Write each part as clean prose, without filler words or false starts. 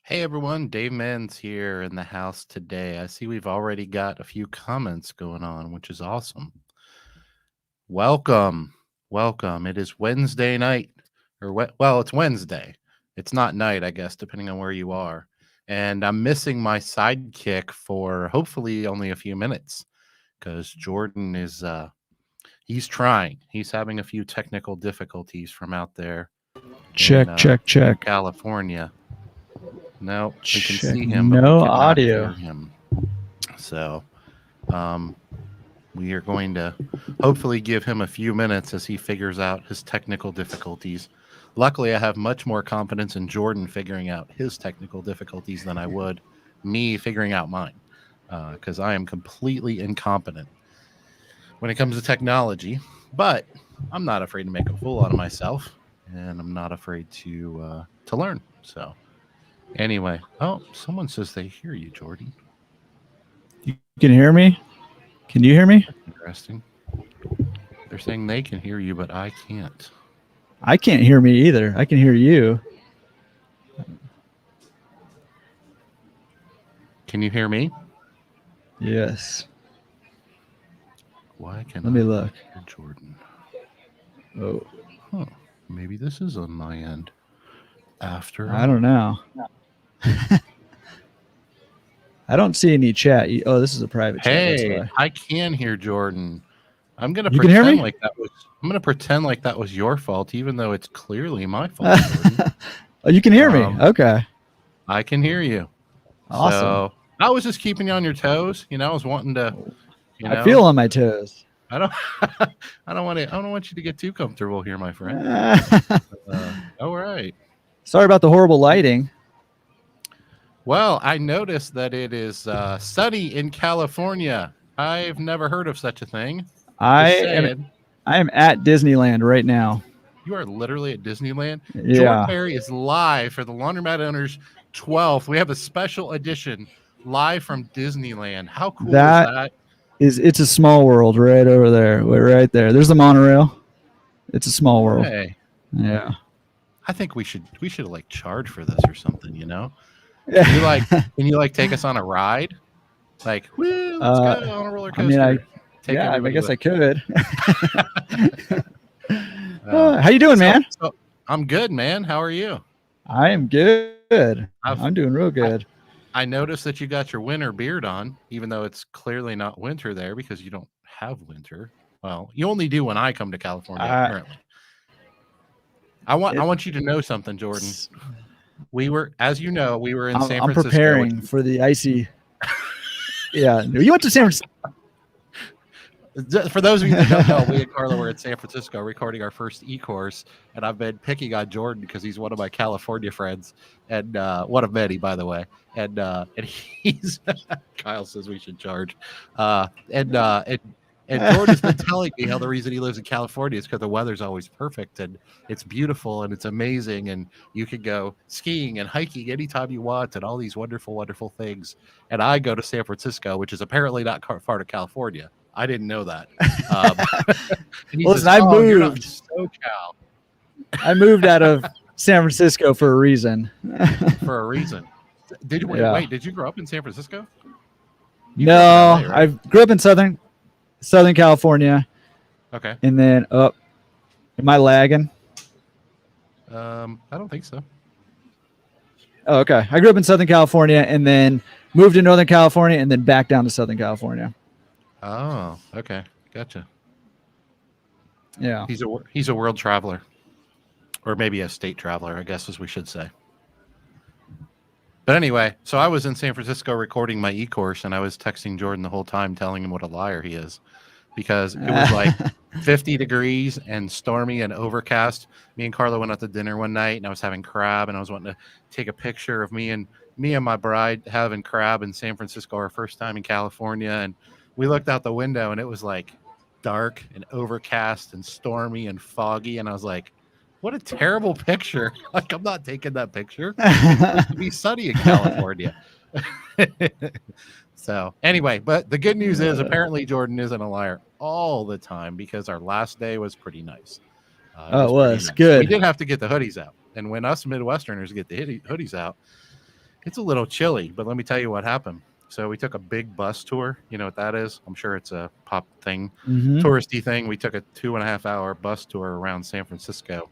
Hey everyone, Dave Mann's here in the house today. I see we've already got a few comments going on, which is awesome. Welcome. Welcome. It is Wednesday night, well, it's Wednesday. It's not night, I guess, depending on where you are. And I'm missing my sidekick for hopefully only a few minutes because Jordan is he's trying. He's having a few technical difficulties from out there Check, in check. California. No, we can Check. see him, No but we cannot audio. hear him. So, we are going to hopefully give him a few minutes as he figures out his technical difficulties. Luckily, I have much more confidence in Jordan figuring out his technical difficulties than I would me figuring out mine, because I am completely incompetent when it comes to technology. But I'm not afraid to make a fool out of myself, and I'm not afraid to learn. So. Anyway, someone says they hear you, Jordan. You can hear me? Can you hear me? Interesting. They're saying they can hear you, but I can't. I can't hear me either. I can hear you. Can you hear me? Yes. Why can Let me look. Hear Jordan? Oh. Huh. Maybe this is on my end. After I don't know. I don't see any chat. Oh, this is a private chat. Hey, I can hear Jordan. I'm gonna You can hear pretend me? like that was. I'm gonna pretend like that was your fault, even though it's clearly my fault. Jordan. Oh, you can hear me. Okay. I can hear you. Awesome. So I was just keeping you on your toes. I was wanting to. I feel on my toes. I don't. I don't want you to get too comfortable here, my friend. All right. Sorry about the horrible lighting. Well, I noticed that it is sunny in California. I've never heard of such a thing. I am at Disneyland right now. You are literally at Disneyland? Yeah. Jordan Berry is live for the Laundromat Owners 12th. We have a special edition live from Disneyland. How cool is that? It's a small world right over there. Right there. There's the monorail. It's a small world. Yeah. I think we should like charge for this or something, Can you take us on a ride? Like, woo, let's go on a roller coaster. I guess I could. How you doing, man? I'm good, man. How are you? I am good. I'm doing real good. I noticed that you got your winter beard on, even though it's clearly not winter there because you don't have winter. Well, you only do when I come to California, apparently. I want you to know something, Jordan. We were in San Francisco. I'm preparing for the icy. Yeah, you went to San Francisco. For those of you that don't know, we and Carla were in San Francisco recording our first e-course, and I've been picking on Jordan because he's one of my California friends, and one of many, by the way. And he's Kyle says we should charge, and Jordan's been telling me how the reason he lives in California is because the weather's always perfect and it's beautiful and it's amazing, and you can go skiing and hiking anytime you want and all these wonderful, wonderful things. And I go to San Francisco, which is apparently not part of California. I didn't know that. Listen, I moved. SoCal. I moved out of San Francisco for a reason. For a reason. Did you wait? Did you grow up in San Francisco? No, LA, right? I grew up in Southern California. Okay. And then up. Am I lagging? I don't think so. Oh, okay. I grew up in Southern California and then moved to Northern California and then back down to Southern California. Oh, okay. Gotcha. Yeah. He's a world traveler. Or maybe a state traveler, I guess, as we should say. But anyway, so I was in San Francisco recording my e-course, and I was texting Jordan the whole time telling him what a liar he is. Because it was like 50 degrees and stormy and overcast. Me and Carla went out to dinner one night, and I was having crab, and I was wanting to take a picture of me and my bride having crab in San Francisco, our first time in California. And we looked out the window, and it was like dark and overcast and stormy and foggy. And I was like, what a terrible picture. Like, I'm not taking that picture. It's supposed to be sunny in California. So anyway, but the good news is apparently Jordan isn't a liar all the time because our last day was pretty nice. It was good. We did have to get the hoodies out. And when us Midwesterners get the hoodies out, It's a little chilly, but let me tell you what happened. So we took a big bus tour. You know what that is? I'm sure it's a pop thing, Mm-hmm. touristy thing. We took a 2.5 hour bus tour around San Francisco,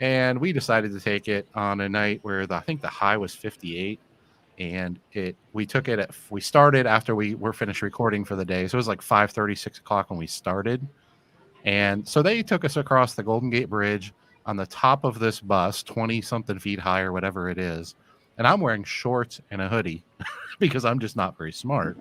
and we decided to take it on a night where I think the high was 58, and we took it we started after we were finished recording for the day, so it was like 5:30, 6 o'clock when we started, and so they took us across the Golden Gate Bridge on the top of this bus, 20 something feet high or whatever it is, and I'm wearing shorts and a hoodie because I'm just not very smart.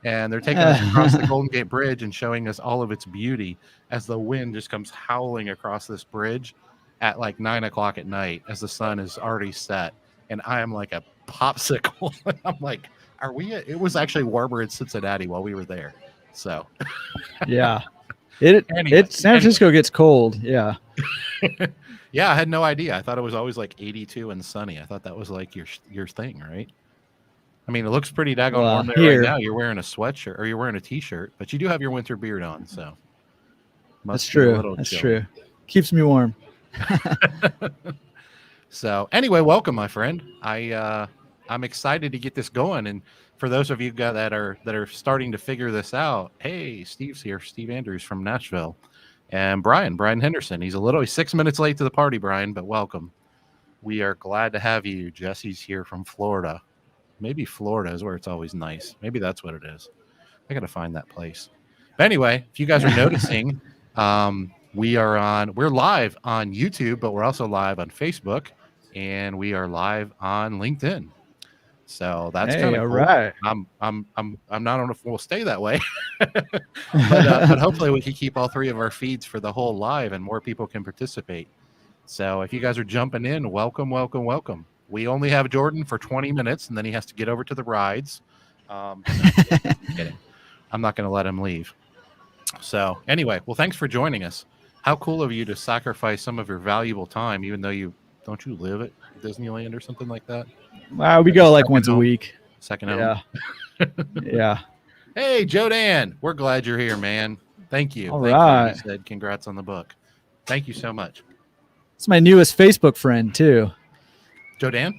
And they're taking us across the Golden Gate Bridge and showing us all of its beauty as the wind just comes howling across this bridge at like 9 o'clock at night as the sun is already set. And I am like a popsicle. I'm like, are we? It was actually warmer in Cincinnati while we were there. So, Yeah. Anyway. San Francisco gets cold. Yeah. Yeah, I had no idea. I thought it was always like 82 and sunny. I thought that was like your thing, right? I mean, it looks pretty daggone warm there here, right now. You're wearing a sweatshirt or you're wearing a t-shirt, but you do have your winter beard on, so that's true. That's true. Keeps me warm. So anyway, welcome, my friend. I'm excited to get this going, and for those of you that are starting to figure this out, hey, Steve's here. Steve Andrews from Nashville, and Brian Henderson. He's 6 minutes late to the party, Brian, but welcome. We are glad to have you. Jesse's here from Florida. Maybe Florida is where it's always nice. Maybe that's what it is. I got to find that place. But anyway, if you guys are noticing, we're live on YouTube, but we're also live on Facebook, and we are live on LinkedIn. So that's kind of cool. Right. I'm not on if we'll stay that way, but hopefully we can keep all three of our feeds for the whole live, and more people can participate. So if you guys are jumping in, welcome. We only have Jordan for 20 minutes, and then he has to get over to the rides. I'm kidding. I'm not going to let him leave. So anyway, well, thanks for joining us. How cool of you to sacrifice some of your valuable time, even though you live at Disneyland or something like that? Wow, we go like once a week. Second home. Yeah. Hey, Joe Dan, we're glad you're here, man. Thank you. All Thank right. you. He said, congrats on the book. Thank you so much. It's my newest Facebook friend too. Joe Dan?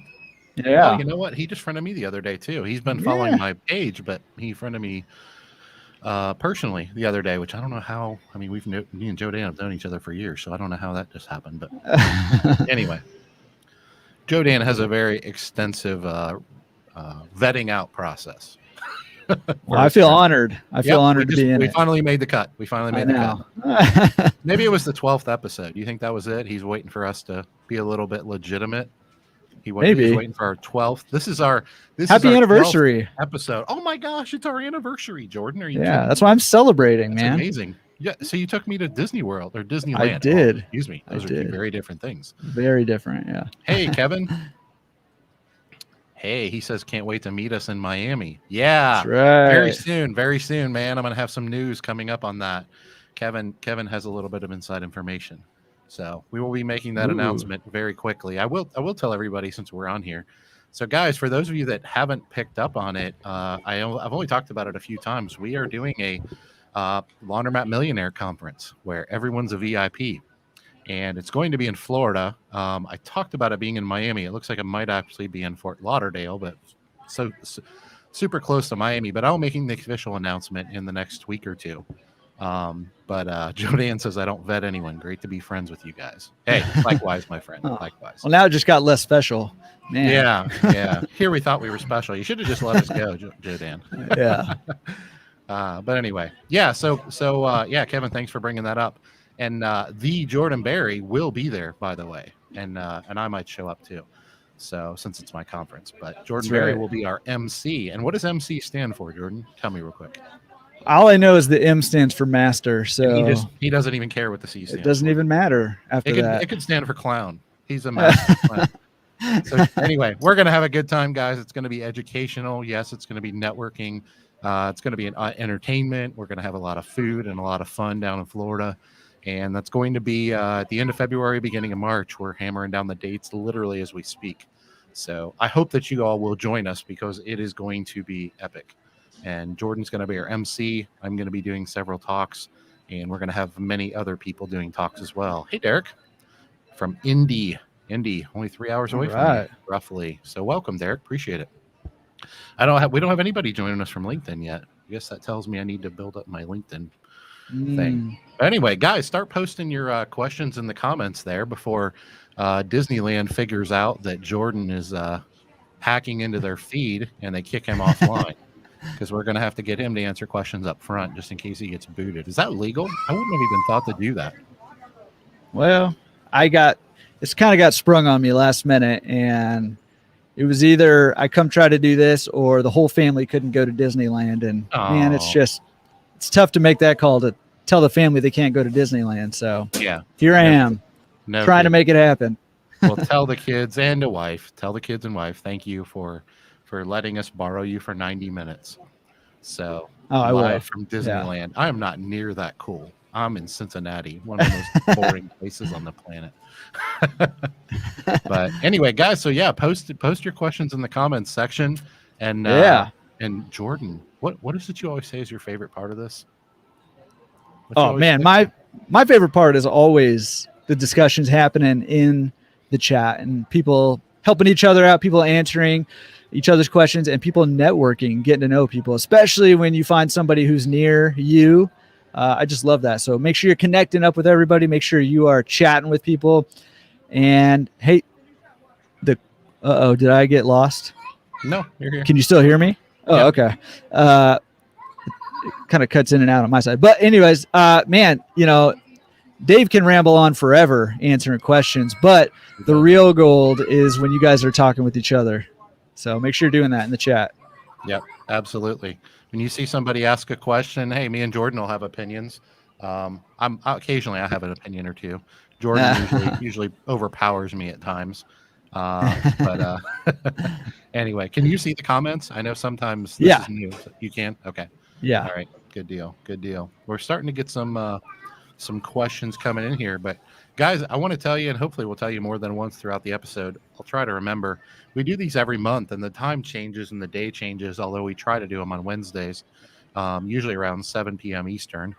Yeah. Oh, you know what? He just friended me the other day too. He's been following my page, but he friended me personally the other day, which I don't know how. I mean, me and Joe Dan have known each other for years, so I don't know how that just happened. But anyway, Joe Dan has a very extensive vetting out process. Well, I feel honored. I feel honored to be in it. We finally made the cut. cut. Maybe it was the 12th episode. Do you think that was it? He's waiting for us to be a little bit legitimate. He's waiting for our 12th. This is our happy anniversary episode. Oh my gosh, it's our anniversary, Jordan. Are you? Yeah, that's why I'm celebrating, man. Amazing. Yeah. So you took me to Disney World or Disneyland. I did. Oh, excuse me. Those are two very different things. Very different. Yeah. Hey, Kevin. Hey, he says can't wait to meet us in Miami. Yeah. That's right. Very soon, man. I'm gonna have some news coming up on that. Kevin has a little bit of inside information. So we will be making that announcement very quickly. I will tell everybody since we're on here. So guys, for those of you that haven't picked up on it, I've only talked about it a few times. We are doing a Laundromat Millionaire Conference where everyone's a VIP, and it's going to be in Florida. I talked about it being in Miami. It looks like it might actually be in Fort Lauderdale, but so super close to Miami. But I'll be making the official announcement in the next week or two. But Joe Dan says I don't vet anyone. Great to be friends with you guys. Hey, likewise, my friend. Likewise. Well, now it just got less special. Man. Yeah. Here we thought we were special. You should have just let us go, Joe Dan. Yeah. But anyway, yeah. So yeah, Kevin, thanks for bringing that up. And the Jordan Berry will be there, by the way, and I might show up too. So since it's my conference, but Jordan Berry will be our MC. And what does MC stand for, Jordan? Tell me real quick. All I know is the M stands for master. So he doesn't even care what the C stands for. It doesn't even matter after that. It could stand for clown. He's a master clown. So anyway, we're going to have a good time, guys. It's going to be educational. Yes, it's going to be networking. It's going to be an entertainment. We're going to have a lot of food and a lot of fun down in Florida. And that's going to be at the end of February, beginning of March. We're hammering down the dates literally as we speak. So I hope that you all will join us because it is going to be epic. And Jordan's going to be our MC. I'm going to be doing several talks, and we're going to have many other people doing talks as well. Hey, Derek, from Indy, only 3 hours away from me, roughly. So welcome, Derek. Appreciate it. We don't have anybody joining us from LinkedIn yet. I guess that tells me I need to build up my LinkedIn thing. Anyway, guys, start posting your questions in the comments there before Disneyland figures out that Jordan is hacking into their feed and they kick him offline, because we're going to have to get him to answer questions up front just in case he gets booted. Is that legal? I wouldn't have even thought to do that. Well, it's kind of got sprung on me last minute, and it was either I come try to do this or the whole family couldn't go to Disneyland. And man, it's tough to make that call to tell the family they can't go to Disneyland. So yeah, here I am trying to make it happen. Well, tell the kids and the wife, thank you for letting us borrow you for 90 minutes. So live from Disneyland. Yeah. I am not near that cool. I'm in Cincinnati, one of the most boring places on the planet. But anyway, guys, so yeah, post your questions in the comments section. And and Jordan, what is it you always say is your favorite part of this? Oh man, my favorite part is always the discussions happening in the chat and people helping each other out, people answering each other's questions, and people networking, getting to know people, especially when you find somebody who's near you. I just love that. So make sure you're connecting up with everybody. Make sure you are chatting with people. And hey, did I get lost? No, you're here. Can you still hear me? Oh, yeah. Okay. It kind of cuts in and out on my side. But anyways, man, Dave can ramble on forever answering questions, but the real gold is when you guys are talking with each other. So make sure you're doing that in the chat. Yep, absolutely. When you see somebody ask a question, hey, me and Jordan will have opinions. Occasionally I have an opinion or two. Jordan usually overpowers me at times. But anyway, can you see the comments? I know sometimes this is new. So you can? Okay. Yeah. All right. Good deal. We're starting to get some questions coming in here, but guys, I want to tell you, and hopefully we'll tell you more than once throughout the episode. I'll try to remember. We do these every month, and the time changes and the day changes, although we try to do them on Wednesdays, usually around 7 p.m. Eastern,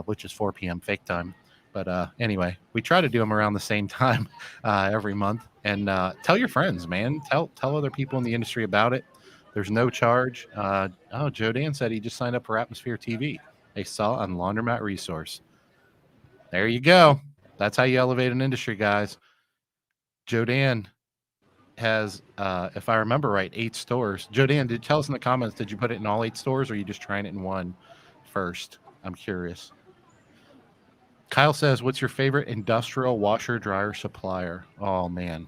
which is 4 p.m. fake time. But anyway, we try to do them around the same time every month. And tell your friends, man. Tell other people in the industry about it. There's no charge. Joe Dan said he just signed up for Atmosphere TV. They saw on Laundromat Resource. There you go. That's how you elevate an industry, guys. Joe Dan has, if I remember right, 8 stores. Joe Dan, tell us in the comments, did you put it in all 8 stores, or are you just trying it in one first? I'm curious. Kyle says, what's your favorite industrial washer dryer supplier? Oh, man.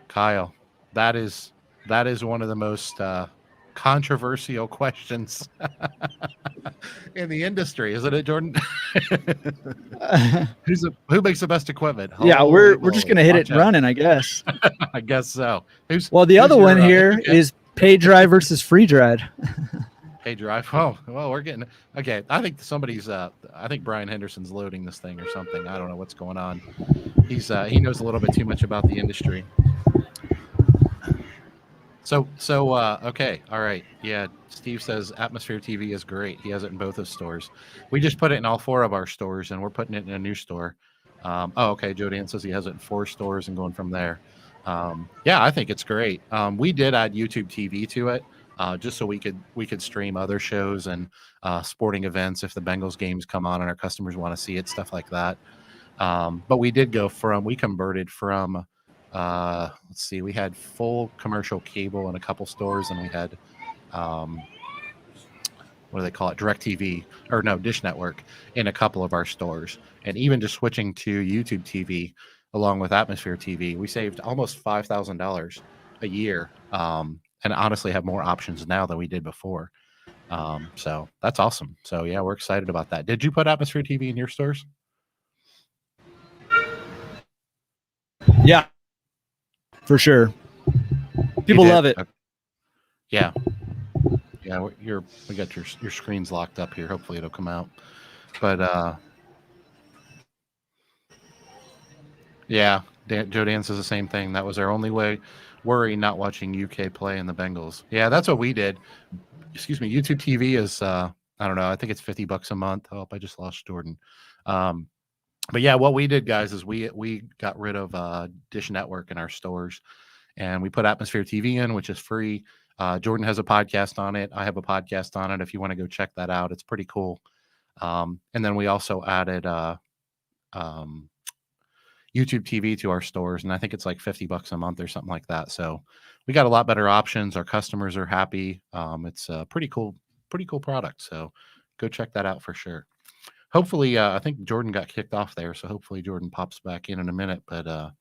Kyle, that is one of the most controversial questions in the industry, isn't it, Jordan? Who makes the best equipment? Yeah, we're just gonna hit it running, I guess. I guess so. The other one here is pay dry versus free dried. Pay dry. Oh, well, we're getting okay. I think somebody's. I think Brian Henderson's loading this thing or something. I don't know what's going on. He knows a little bit too much about the industry. So okay, all right, yeah. Steve says Atmosphere TV is great. He has it in both his stores. We just put it in all 4 of our stores, and we're putting it in a new store. Okay. Joe Dan says he has it in 4 stores and going from there. Yeah, I think it's great. We did add YouTube TV to it, just so we could stream other shows and sporting events if the Bengals games come on and our customers want to see it, stuff like that. But we converted from. Let's see, we had full commercial cable in a couple stores, and we had what do they call it, DirecTV, or no, Dish Network, in a couple of our stores. And even just switching to YouTube TV along with Atmosphere TV, we saved almost $5,000 a year, and honestly have more options now than we did before. So that's awesome. So yeah, we're excited about that. Did you put Atmosphere TV in your stores? Yeah, for sure. People love it. Yeah. Yeah, we got your screen's locked up here. Hopefully it'll come out. But yeah, Joe Dan says the same thing. That was our only worry, not watching UK play in the Bengals. Yeah, that's what we did. Excuse me, YouTube TV is I don't know, I think it's $50 a month. Oh, I just lost Jordan. But yeah, what we did, guys, is we got rid of Dish Network in our stores, and we put Atmosphere TV in, which is free. Jordan has a podcast on it. I have a podcast on it. If you want to go check that out, it's pretty cool. And then we also added um, YouTube TV to our stores, and I think it's like $50 a month or something like that. So we got a lot better options. Our customers are happy. It's a pretty cool product. So go check that out for sure. Hopefully, I think Jordan got kicked off there, so hopefully Jordan pops back in a minute. But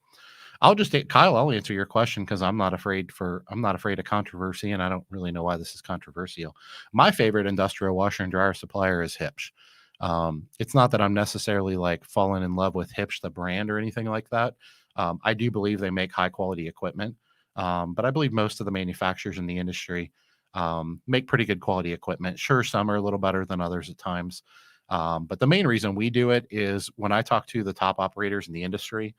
I'll just take Kyle. I'll answer your question because I'm not afraid of controversy, and I don't really know why this is controversial. My favorite industrial washer and dryer supplier is Hipsch. It's not that I'm necessarily like falling in love with Hipsch, the brand, or anything like that. I do believe they make high quality equipment, but I believe most of the manufacturers in the industry make pretty good quality equipment. Sure, some are a little better than others at times. But the main reason we do it is when I talk to the top operators in the industry,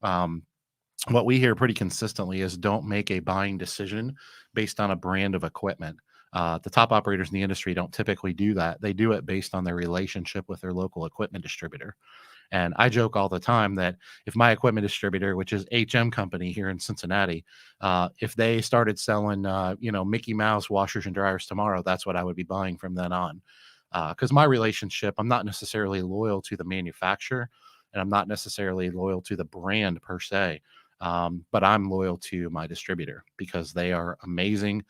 what we hear pretty consistently is don't make a buying decision based on a brand of equipment. The top operators in the industry don't typically do that. They do it based on their relationship with their local equipment distributor. And I joke all the time that if my equipment distributor, which is HM Company here in Cincinnati, if they started selling, Mickey Mouse washers and dryers tomorrow, that's what I would be buying from then on. Because my relationship, I'm not necessarily loyal to the manufacturer, and I'm not necessarily loyal to the brand per se. But I'm loyal to my distributor because they are amazing.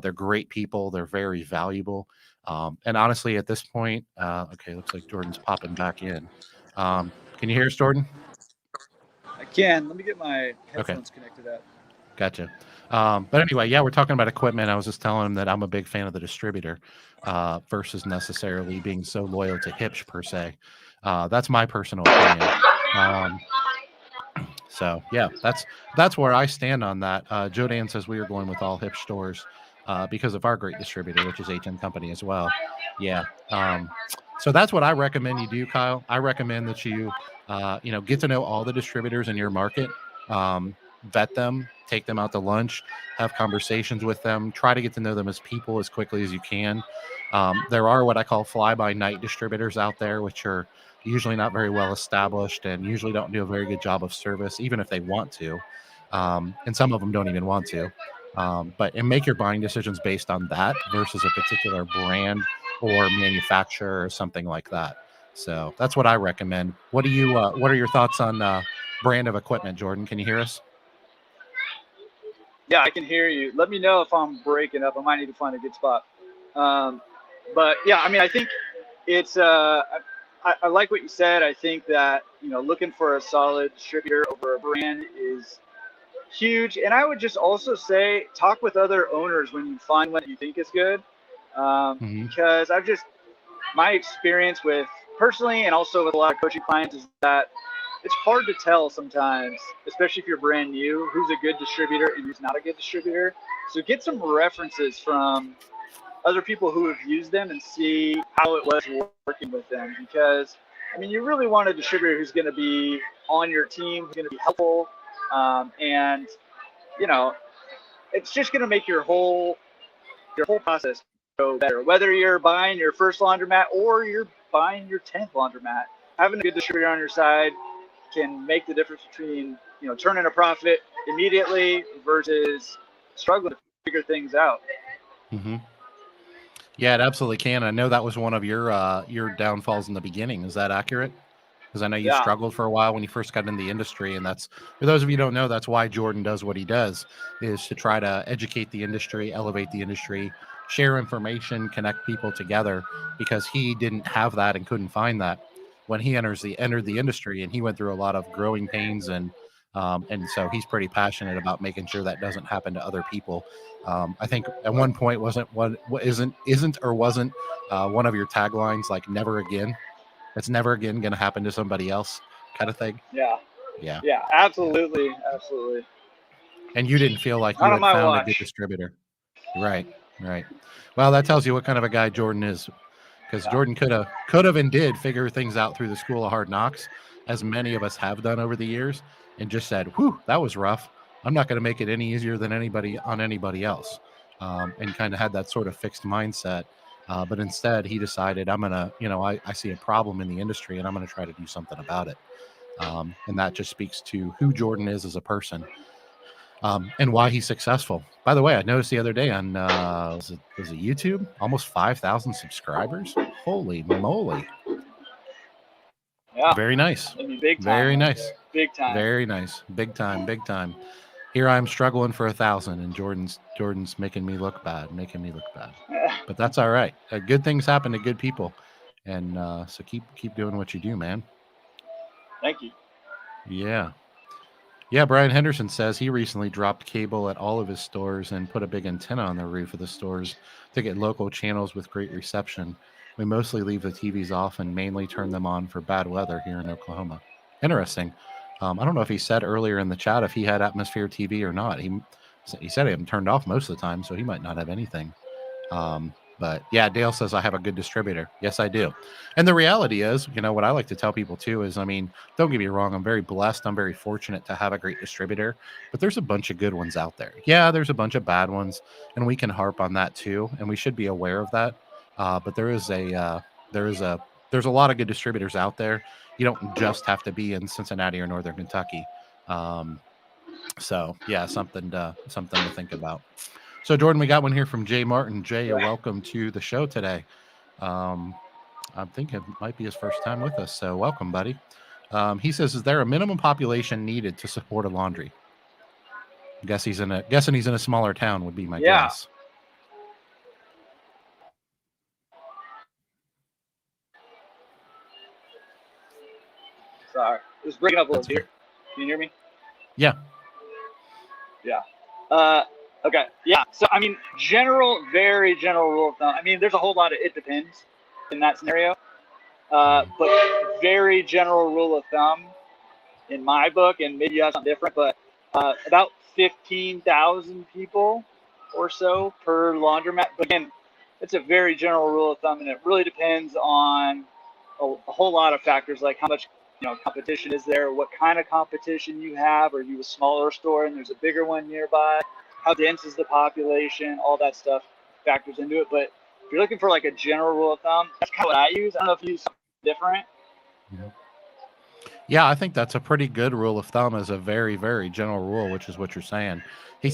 They're great people. They're very valuable. And honestly, at this point, okay, looks like Jordan's popping back in. Can you hear us, Jordan? I can. Let me get my headphones connected up. Gotcha. But anyway, yeah, we're talking about equipment. I was just telling him that I'm a big fan of the distributor versus necessarily being so loyal to Hipsch per se. That's my personal opinion. So yeah, that's where I stand on that. Joe Dan says we are going with all Hipsch stores because of our great distributor, which is HM Company as well. Yeah. So that's what I recommend you do, Kyle. I recommend that you get to know all the distributors in your market, vet them, take them out to lunch, have conversations with them, try to get to know them as people as quickly as you can. There are what I call fly-by-night distributors out there, which are usually not very well established and usually don't do a very good job of service, even if they want to. And some of them don't even want to. And make your buying decisions based on that versus a particular brand or manufacturer or something like that. So that's what I recommend. What are your thoughts on brand of equipment, Jordan? Can you hear us? Yeah, I can hear you. Let me know if I'm breaking up. I might need to find a good spot. But yeah, I mean, I think it's I like what you said. I think that looking for a solid distributor over a brand is huge. And I would just also say talk with other owners when you find one that you think is good, because my experience with personally and also with a lot of coaching clients is that it's hard to tell sometimes, especially if you're brand new, who's a good distributor and who's not a good distributor. So get some references from other people who have used them and see how it was working with them, because I mean, you really want a distributor who's going to be on your team, who's going to be helpful, and it's just going to make your whole process go better. Whether you're buying your first laundromat or you're buying your 10th laundromat, having a good distributor on your side can make the difference between turning a profit immediately versus struggling to figure things out. Mm-hmm. Yeah, it absolutely can. I know that was one of your downfalls in the beginning. Is that accurate? Because I know you struggled for a while when you first got in the industry, and that's, for those of you who don't know, that's why Jordan does what he does, is to try to educate the industry, elevate the industry, share information, connect people together, because he didn't have that and couldn't find that when he entered the industry, and he went through a lot of growing pains, and so he's pretty passionate about making sure that doesn't happen to other people. I think at one point wasn't one of your taglines like "never again"? It's never again going to happen to somebody else, kind of thing. Yeah, absolutely. And you didn't feel like you had found a good distributor, right? Well, that tells you what kind of a guy Jordan is, because Jordan could have and did figure things out through the School of Hard Knocks, as many of us have done over the years, and just said, "Whew, that was rough. I'm not going to make it any easier than anybody else," and kind of had that sort of fixed mindset. But instead, he decided, I'm going to, I see a problem in the industry, and I'm going to try to do something about it. And that just speaks to who Jordan is as a person. and why he's successful. By the way, I noticed the other day on was it YouTube, almost 5,000 subscribers. Holy moly! Yeah. Very nice. I mean, big time. Very nice. Big time. Very nice. Big time. Big time. Here I'm struggling for 1,000, and Jordan's making me look bad. But that's all right. Good things happen to good people, and so keep doing what you do, man. Thank you. Yeah. Yeah, Brian Henderson says he recently dropped cable at all of his stores and put a big antenna on the roof of the stores to get local channels with great reception. We mostly leave the TVs off and mainly turn them on for bad weather here in Oklahoma. Interesting. I don't know if he said earlier in the chat if he had atmosphere TV or not. He said he had them turned off most of the time, so he might not have anything. But yeah, Dale says I have a good distributor. Yes, I do. And the reality is, what I like to tell people too is, don't get me wrong, I'm very blessed. I'm very fortunate to have a great distributor, but there's a bunch of good ones out there. Yeah, there's a bunch of bad ones, and we can harp on that too, and we should be aware of that. But there's a lot of good distributors out there. You don't just have to be in Cincinnati or Northern Kentucky. So yeah, something to think about. So, Jordan, we got one here from Jay Martin. Jay, you're welcome to the show today. I think it might be his first time with us, so welcome, buddy. He says, "Is there a minimum population needed to support a laundry?" Guessing he's in a smaller town would be my guess. Sorry, it was breaking up a little bit. Can you hear me? Yeah. Yeah. Okay. Yeah. So, very general rule of thumb. There's a whole lot of it depends in that scenario. But very general rule of thumb in my book, and maybe you have something different, but about 15,000 people or so per laundromat. But again, it's a very general rule of thumb, and it really depends on a whole lot of factors, like how much competition is there, what kind of competition you have. Are you a smaller store and there's a bigger one nearby? How dense is the population? All that stuff factors into it. But if you're looking for like a general rule of thumb, that's kind of what I use. I don't know if you use something different. Yeah, I think that's a pretty good rule of thumb as a very, very general rule, which is what you're saying. Jay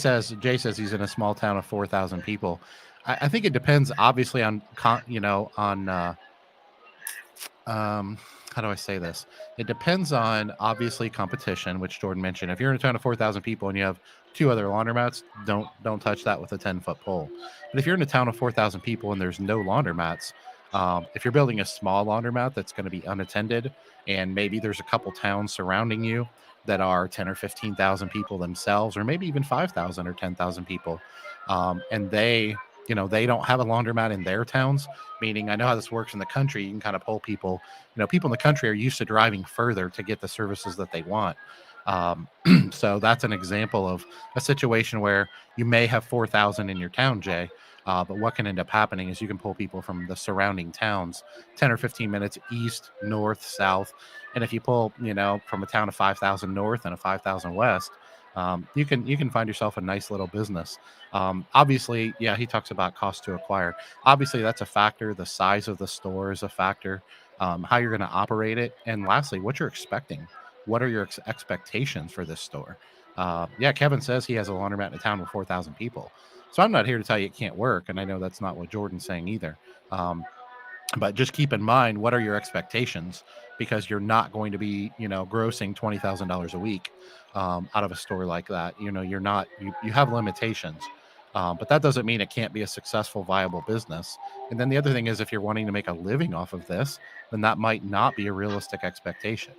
says he's in a small town of 4,000 people. I think it depends, obviously, on how do I say this? It depends on, obviously, competition, which Jordan mentioned. If you're in a town of 4,000 people and you have 2 other laundromats, don't touch that with a 10-foot pole. But if you're in a town of 4,000 people and there's no laundromats, if you're building a small laundromat that's going to be unattended, and maybe there's a couple towns surrounding you that are 10 or 15,000 people themselves, or maybe even 5,000 or 10,000 people, and they don't have a laundromat in their towns, meaning I know how this works in the country. You can kind of pull people, people in the country are used to driving further to get the services that they want. So that's an example of a situation where you may have 4,000 in your town, Jay, but what can end up happening is you can pull people from the surrounding towns 10 or 15 minutes east, north, south. And if you pull, from a town of 5,000 north and a 5,000 west, you can find yourself a nice little business. Obviously, yeah, he talks about cost to acquire. Obviously, that's a factor. The size of the store is a factor. How you're going to operate it, and lastly, what you're expecting. What are your expectations for this store? Yeah, Kevin says he has a laundromat in a town with 4,000 people. So I'm not here to tell you it can't work, and I know that's not what Jordan's saying either. But just keep in mind, what are your expectations? Because you're not going to be, grossing $20,000 a week out of a store like that. You're not. You have limitations. But that doesn't mean it can't be a successful, viable business. And then the other thing is, if you're wanting to make a living off of this, then that might not be a realistic expectation.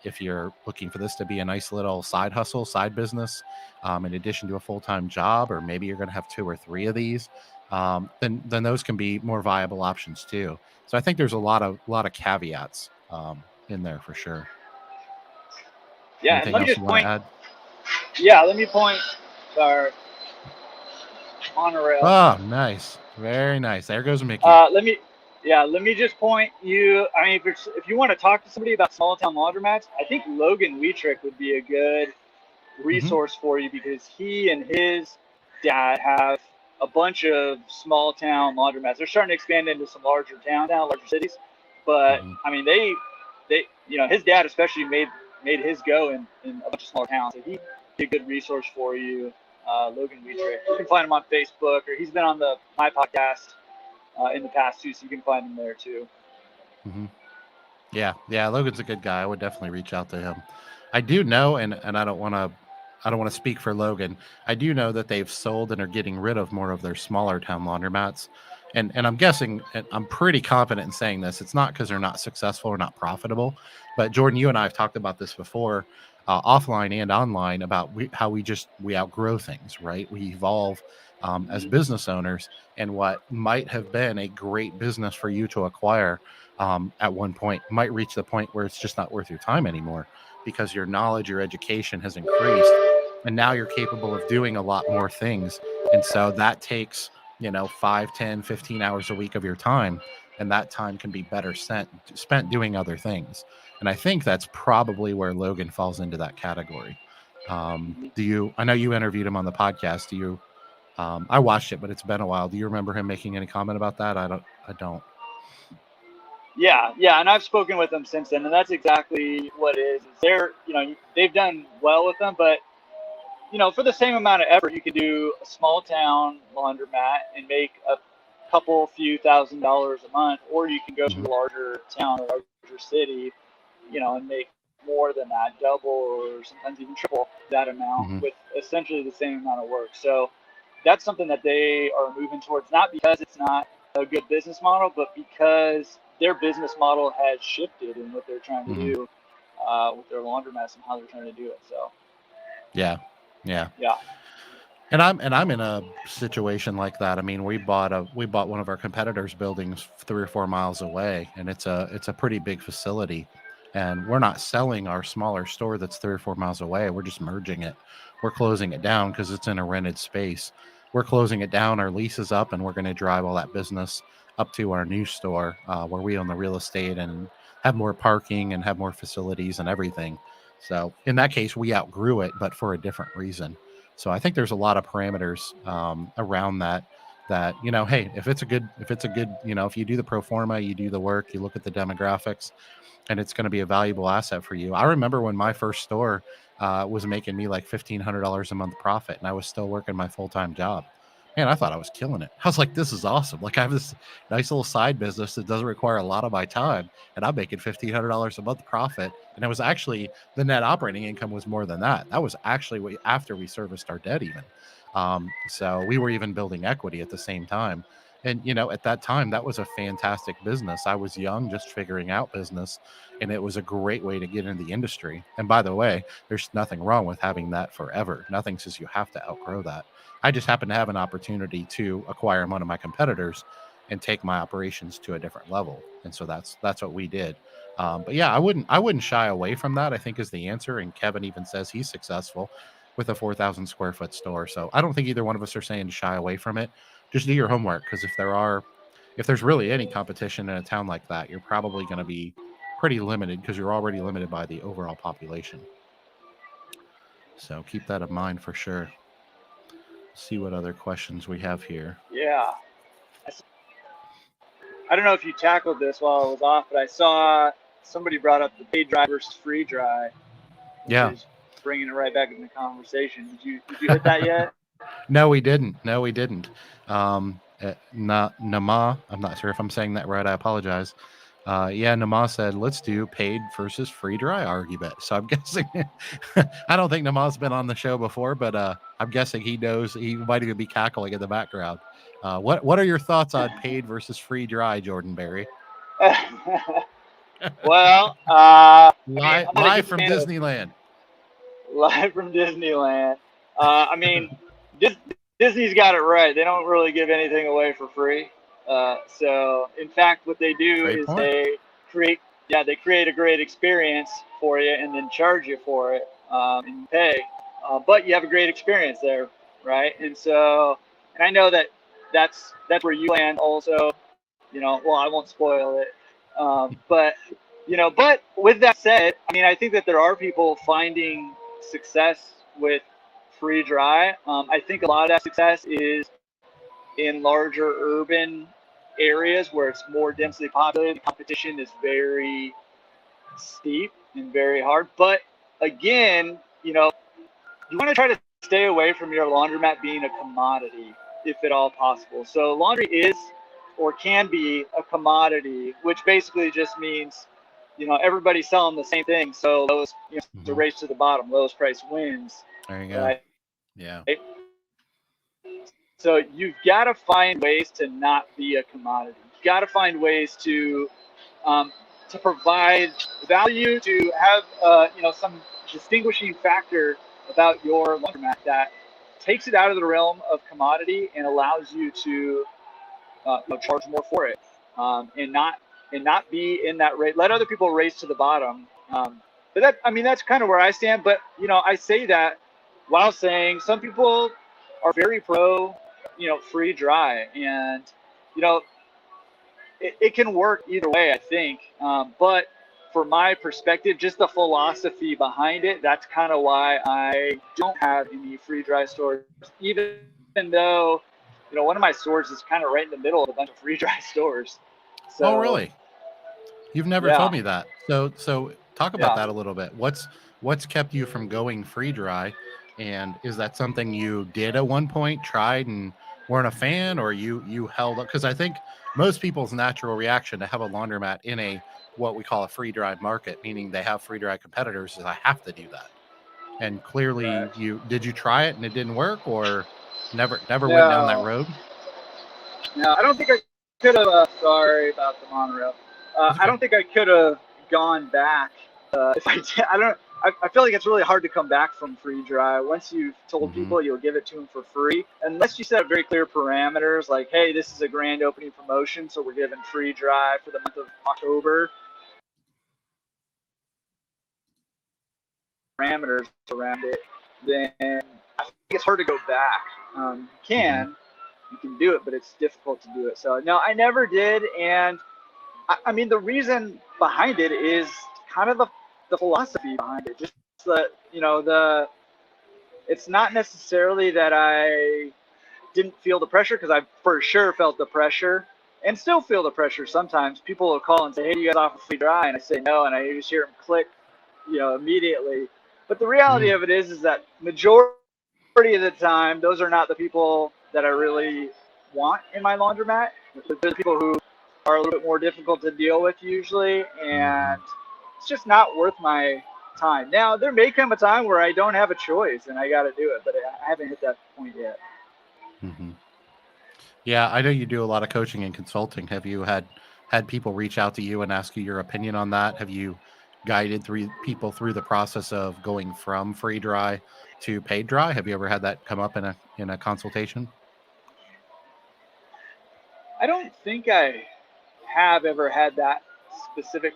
If you're looking for this to be a nice little side hustle, side business, in addition to a full-time job, or maybe you're going to have 2 or 3 of these, then those can be more viable options too. So I think there's a lot of caveats in there for sure. Yeah, anything else you want to add? Yeah, let me point our monorail. Oh, nice, very nice. There goes Mickey. Let me just point you. If you want to talk to somebody about small town laundromats, I think Logan Wietrick would be a good resource for you, because he and his dad have a bunch of small town laundromats. They're starting to expand into some larger towns now, larger cities. But they his dad especially made his go in a bunch of smaller towns. So be a good resource for you. Logan Dietrich. You can find him on Facebook, or he's been on my podcast in the past too, so you can find him there too. Mm-hmm. Yeah. Logan's a good guy. I would definitely reach out to him. I do know, and I don't want to speak for Logan. I do know that they've sold and are getting rid of more of their smaller town laundromats. And I'm guessing, and I'm pretty confident in saying this, it's not because they're not successful or not profitable. But Jordan, you and I have talked about this before, offline and online, about how we outgrow things, right? We evolve as business owners, and what might have been a great business for you to acquire at one point might reach the point where it's just not worth your time anymore, because your knowledge, your education has increased, and now you're capable of doing a lot more things. And so that takes, 5, 10, 15 hours a week of your time. And that time can be better spent doing other things. And I think that's probably where Logan falls into that category. I know you interviewed him on the podcast. I watched it, but it's been a while. Do you remember him making any comment about that? I don't. Yeah, and I've spoken with them since then, and that's exactly what it is. They've done well with them, but for the same amount of effort, you could do a small town laundromat and make a few $1,000s a month, or you can go to a larger town or larger city, and make more than that, double or sometimes even triple that amount with essentially the same amount of work. So that's something that they are moving towards, not because it's not a good business model, but because their business model has shifted in what they're trying to do with their laundromats and how they're trying to do it. So yeah. And I'm in a situation like that. I mean, we bought one of our competitors' buildings 3 or 4 miles away, and it's a pretty big facility. And we're not selling our smaller store that's 3 or 4 miles away. We're just merging it. We're closing it down because it's in a rented space. We're closing it down. Our lease is up, and we're going to drive all that business up to our new store where we own the real estate and have more parking and have more facilities and everything. So in that case, we outgrew it, but for a different reason. So I think there's a lot of parameters around that. Hey, if it's a good, if you do the pro forma, you do the work, you look at the demographics, and it's going to be a valuable asset for you. I remember when my first store was making me like $1,500 a month profit, and I was still working my full-time job. Man, I thought I was killing it. I was like, this is awesome. Like, I have this nice little side business that doesn't require a lot of my time, and I'm making $1,500 a month profit. And it was actually, the net operating income was more than that. That was actually after we serviced our debt even. So we were even building equity at the same time. And, at that time, that was a fantastic business. I was young, just figuring out business, and it was a great way to get into the industry. And by the way, there's nothing wrong with having that forever. Nothing says you have to outgrow that. I just happened to have an opportunity to acquire one of my competitors and take my operations to a different level. And so that's what we did. But yeah, I wouldn't shy away from that, I think, is the answer. And Kevin even says he's successful with a 4,000 square foot store. So I don't think either one of us are saying to shy away from it. Just do your homework, because if there's really any competition in a town like that, you're probably going to be pretty limited, because you're already limited by the overall population. So keep that in mind for sure. See what other questions we have here. Yeah. I don't know if you tackled this while I was off, but I saw somebody brought up the paid dry versus free dry. Yeah. Bringing it right back in the conversation. Did you hit that yet? No, we didn't. Nama, I'm not sure if I'm saying that right. I apologize. Nama said, let's do paid versus free dry argument. So I'm guessing, I don't think Nama's been on the show before, but I'm guessing he knows. He might even be cackling in the background. What are your thoughts on paid versus free dry, Jordan Berry? Well, live from Disneyland. Live from Disneyland. I mean, Disney's got it right. They don't really give anything away for free. So in fact, what they do is they create a great experience for you and then charge you for it and you pay. But you have a great experience there, right? And I know that's where you land also. Well, I won't spoil it. But with that said, I mean, I think that there are people finding success with free dry. I think a lot of that success is in larger urban areas where it's more densely populated. The competition is very steep and very hard. But again, you want to try to stay away from your laundromat being a commodity, if at all possible. So laundry is or can be a commodity, which basically just means, everybody's selling the same thing. So lowest, it's a race to the bottom. Lowest price wins. There you go. Right? Yeah. So you've got to find ways to not be a commodity. You've got to find ways to provide value, to have some distinguishing factor about your laundromat that takes it out of the realm of commodity and allows you to charge more for it, and not be in that race. Let other people race to the bottom. But that's kind of where I stand. But I say that while saying some people are very pro, free dry, and it can work either way, I think. But from my perspective, just the philosophy behind it, that's kind of why I don't have any free dry stores, even though, one of my stores is kind of right in the middle of a bunch of free dry stores. So, oh, really? You've never told me that. So talk about that a little bit. What's kept you from going free dry? And is that something you did at one point, tried and weren't a fan, or you held up? Because I think most people's natural reaction to have a laundromat in a what we call a free dry market, meaning they have free dry competitors, is I have to do that. And clearly, right. you try it and it didn't work, or never went down that road? No, I don't think I could have. Sorry about the monorail. Okay. I don't think I could have gone back if I did. I feel like it's really hard to come back from free dry. Once you've told people you'll give it to them for free, unless you set up very clear parameters like, hey, this is a grand opening promotion, so we're giving free dry for the month of October. Parameters around it, then I think it's hard to go back. You can do it, but it's difficult to do it. So no, I never did. And I mean, the reason behind it is kind of the philosophy behind it. Just it's not necessarily that I didn't feel the pressure, because I for sure felt the pressure and still feel the pressure. Sometimes people will call and say, hey, do you guys offer free dry? And I say no, and I just hear them click, immediately. But the reality of it is that majority of the time, those are not the people that I really want in my laundromat. They're the people who are a little bit more difficult to deal with usually, and it's just not worth my time. Now, there may come a time where I don't have a choice and I got to do it, but I haven't hit that point yet. Yeah, I know you do a lot of coaching and consulting. Have you had people reach out to you and ask you your opinion on that? Have you guided people through the process of going from free dry to paid dry? Have you ever had that come up in a consultation? I don't think I have ever had that specific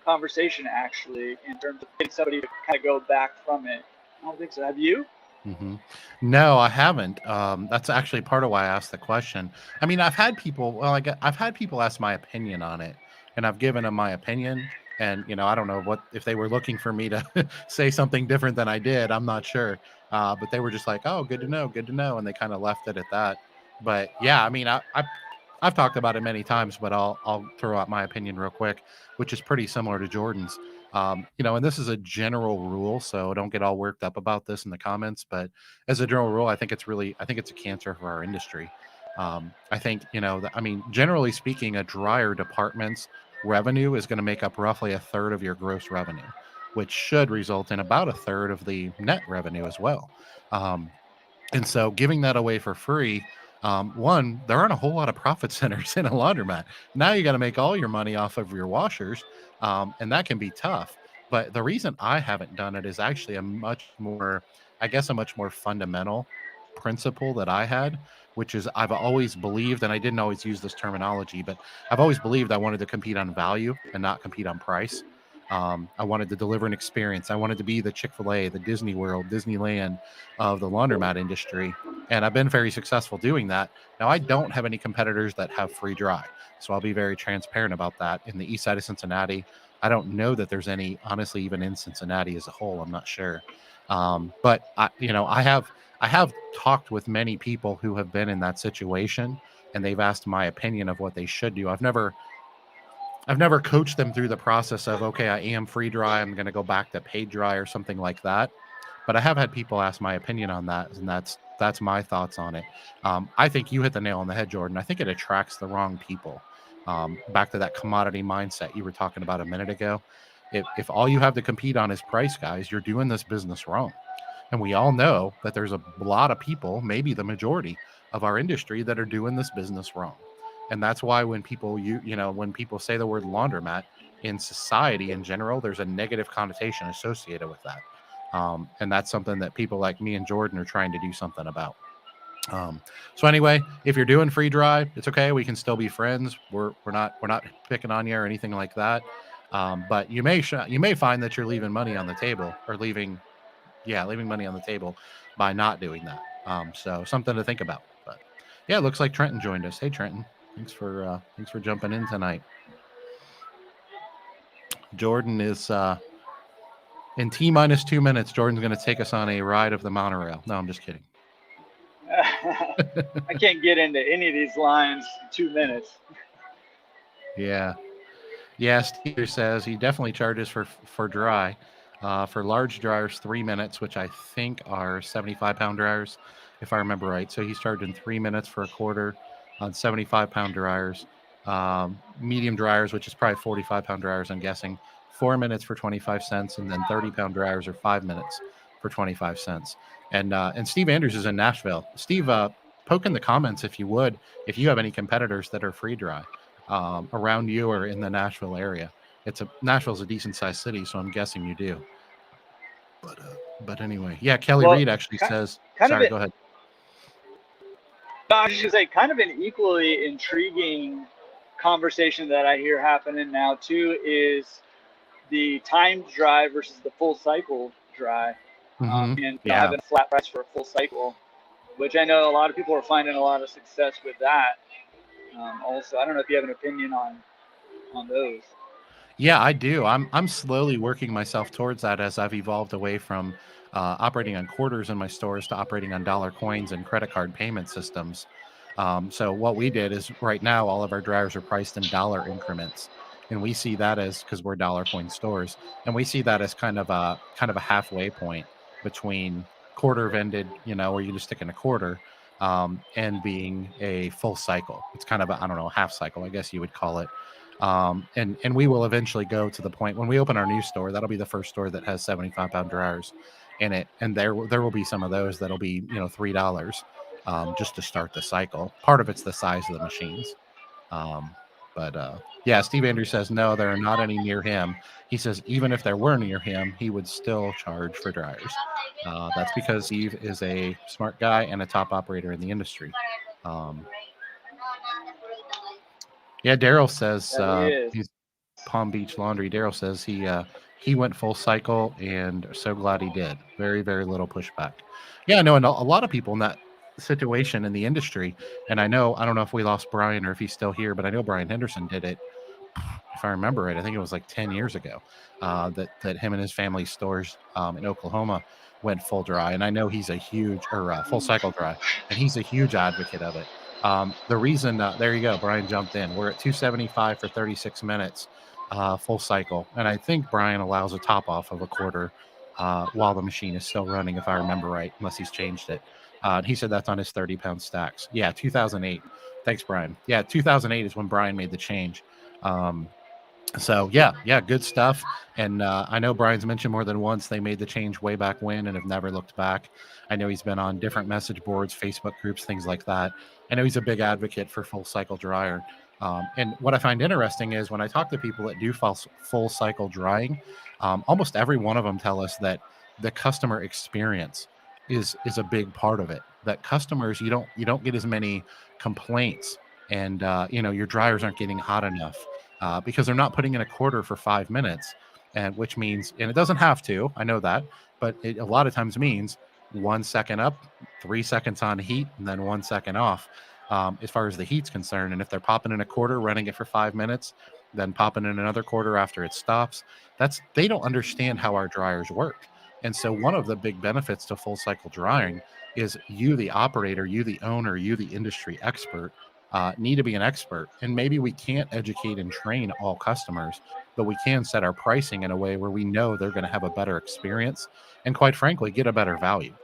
conversation, actually, in terms of getting somebody to kind of go back from it. I don't think so. Have you? No, I haven't. That's actually part of why I asked the question. I mean, I've had people ask my opinion on it, and I've given them my opinion. And I don't know if they were looking for me to say something different than I did. I'm not sure. But they were just like, "Oh, good to know," and they kind of left it at that. But yeah, I mean, I've talked about it many times, but I'll throw out my opinion real quick, which is pretty similar to Jordan's. And this is a general rule, so don't get all worked up about this in the comments. But as a general rule, I think it's a cancer for our industry. I think, generally speaking, a dryer department's revenue is going to make up roughly a third of your gross revenue, which should result in about a third of the net revenue as well. And so giving that away for free, one, there aren't a whole lot of profit centers in a laundromat. Now you got to make all your money off of your washers, and that can be tough. But the reason I haven't done it is actually a much more fundamental principle that I had, which is I've always believed, and I didn't always use this terminology, but I've always believed I wanted to compete on value and not compete on price. I wanted to deliver an experience. I wanted to be the Chick-fil-A, the Disney World, Disneyland of the laundromat industry. And I've been very successful doing that. Now, I don't have any competitors that have free dry. So I'll be very transparent about that. In the east side of Cincinnati, I don't know that there's any, honestly, even in Cincinnati as a whole. I'm not sure. But I have talked with many people who have been in that situation, and they've asked my opinion of what they should do. I've never coached them through the process of, okay, I am free dry, I'm going to go back to paid dry or something like that. But I have had people ask my opinion on that, and that's my thoughts on it. I think you hit the nail on the head, Jordan. I think it attracts the wrong people. Back to that commodity mindset you were talking about a minute ago. If all you have to compete on is price, guys, you're doing this business wrong. And we all know that there's a lot of people, maybe the majority of our industry, that are doing this business wrong. And that's why when people when people say the word laundromat in society in general, there's a negative connotation associated with that. And that's something that people like me and Jordan are trying to do something about. So anyway, if you're doing free dry, it's okay. We can still be friends. We're not picking on you or anything like that. But you may find that you're leaving money on the table, or leaving money on the table by not doing that. So something to think about. But yeah, it looks like Trenton joined us. Hey, Trenton, thanks for jumping in tonight. Jordan is in T-minus 2 minutes. Jordan's going to take us on a ride of the monorail. No, I'm just kidding. I can't get into any of these lines in 2 minutes. Yeah. Steve says he definitely charges for dry. For large dryers, 3 minutes, which I think are 75-pound dryers, if I remember right. So he's charging 3 minutes for a quarter on 75-pound dryers. Medium dryers, which is probably 45-pound dryers, I'm guessing, 4 minutes for 25 cents, and then 30-pound dryers are 5 minutes for 25 cents. And Steve Andrews is in Nashville. Steve, poke in the comments if you would, if you have any competitors that are free dry around you or in the Nashville area. Nashville's a decent sized city, so I'm guessing you do. But anyway, yeah. Kelly Reed actually says. Sorry, go ahead. I was just gonna say, kind of an equally intriguing conversation that I hear happening now too is the timed dry versus the full cycle dry, and having a flat price for a full cycle, which I know a lot of people are finding a lot of success with that. Also, I don't know if you have an opinion on those. Yeah, I do. I'm slowly working myself towards that as I've evolved away from operating on quarters in my stores to operating on dollar coins and credit card payment systems. So what we did is right now all of our dryers are priced in dollar increments, and we see that as, because we're dollar coin stores, and we see that as kind of a halfway point between quarter vended, where you just stick in a quarter, and being a full cycle. It's kind of a, I don't know, half cycle, I guess you would call it. And we will eventually go to the point when we open our new store. That'll be the first store that has 75-pound dryers in it, and there will be some of those that'll be $3 just to start the cycle. Part of it's the size of the machines. But yeah, Steve Andrews says no, there are not any near him. He says even if there were near him, he would still charge for dryers. That's because Steve is a smart guy and a top operator in the industry. Yeah, Daryl says he's Palm Beach Laundry. Daryl says he went full cycle, and so glad he did. Very, very little pushback. Yeah, no, and a lot of people in that situation in the industry, and I don't know if we lost Brian or if he's still here, but I know Brian Henderson did it. If I remember right, I think it was like 10 years ago that him and his family stores in Oklahoma went full dry, and I know he's a huge full cycle dry, and he's a huge advocate of it. The reason there you go, Brian jumped in. We're at 275 for 36 minutes, full cycle, and I think Brian allows a top off of a quarter while the machine is still running, if I remember right, unless he's changed it. He said that's on his 30-pound stacks. Yeah, 2008. Thanks, Brian. Yeah, 2008 is when Brian made the change. So yeah, good stuff. And I know Brian's mentioned more than once they made the change way back when and have never looked back. I know he's been on different message boards, Facebook groups, things like that. I know he's a big advocate for full cycle dryer. And what I find interesting is when I talk to people that do full cycle drying, almost every one of them tell us that the customer experience is a big part of it. That customers, you don't get as many complaints, and your dryers aren't getting hot enough. Because they're not putting in a quarter for 5 minutes, and which means, and it doesn't have to, I know that, but it a lot of times means 1 second up, 3 seconds on heat, and then 1 second off, as far as the heat's concerned. And if they're popping in a quarter, running it for 5 minutes, then popping in another quarter after it stops, they don't understand how our dryers work. And so one of the big benefits to full cycle drying is you, the operator, you, the owner, you, the industry expert, need to be an expert. And maybe we can't educate and train all customers, but we can set our pricing in a way where we know they're going to have a better experience and, quite frankly, get a better value.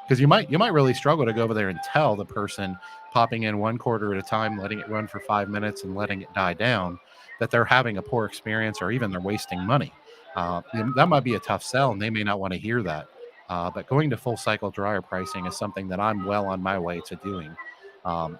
Because you might really struggle to go over there and tell the person popping in one quarter at a time, letting it run for 5 minutes and letting it die down, that they're having a poor experience or even they're wasting money. That might be a tough sell, and they may not want to hear that. But going to full cycle dryer pricing is something that I'm well on my way to doing,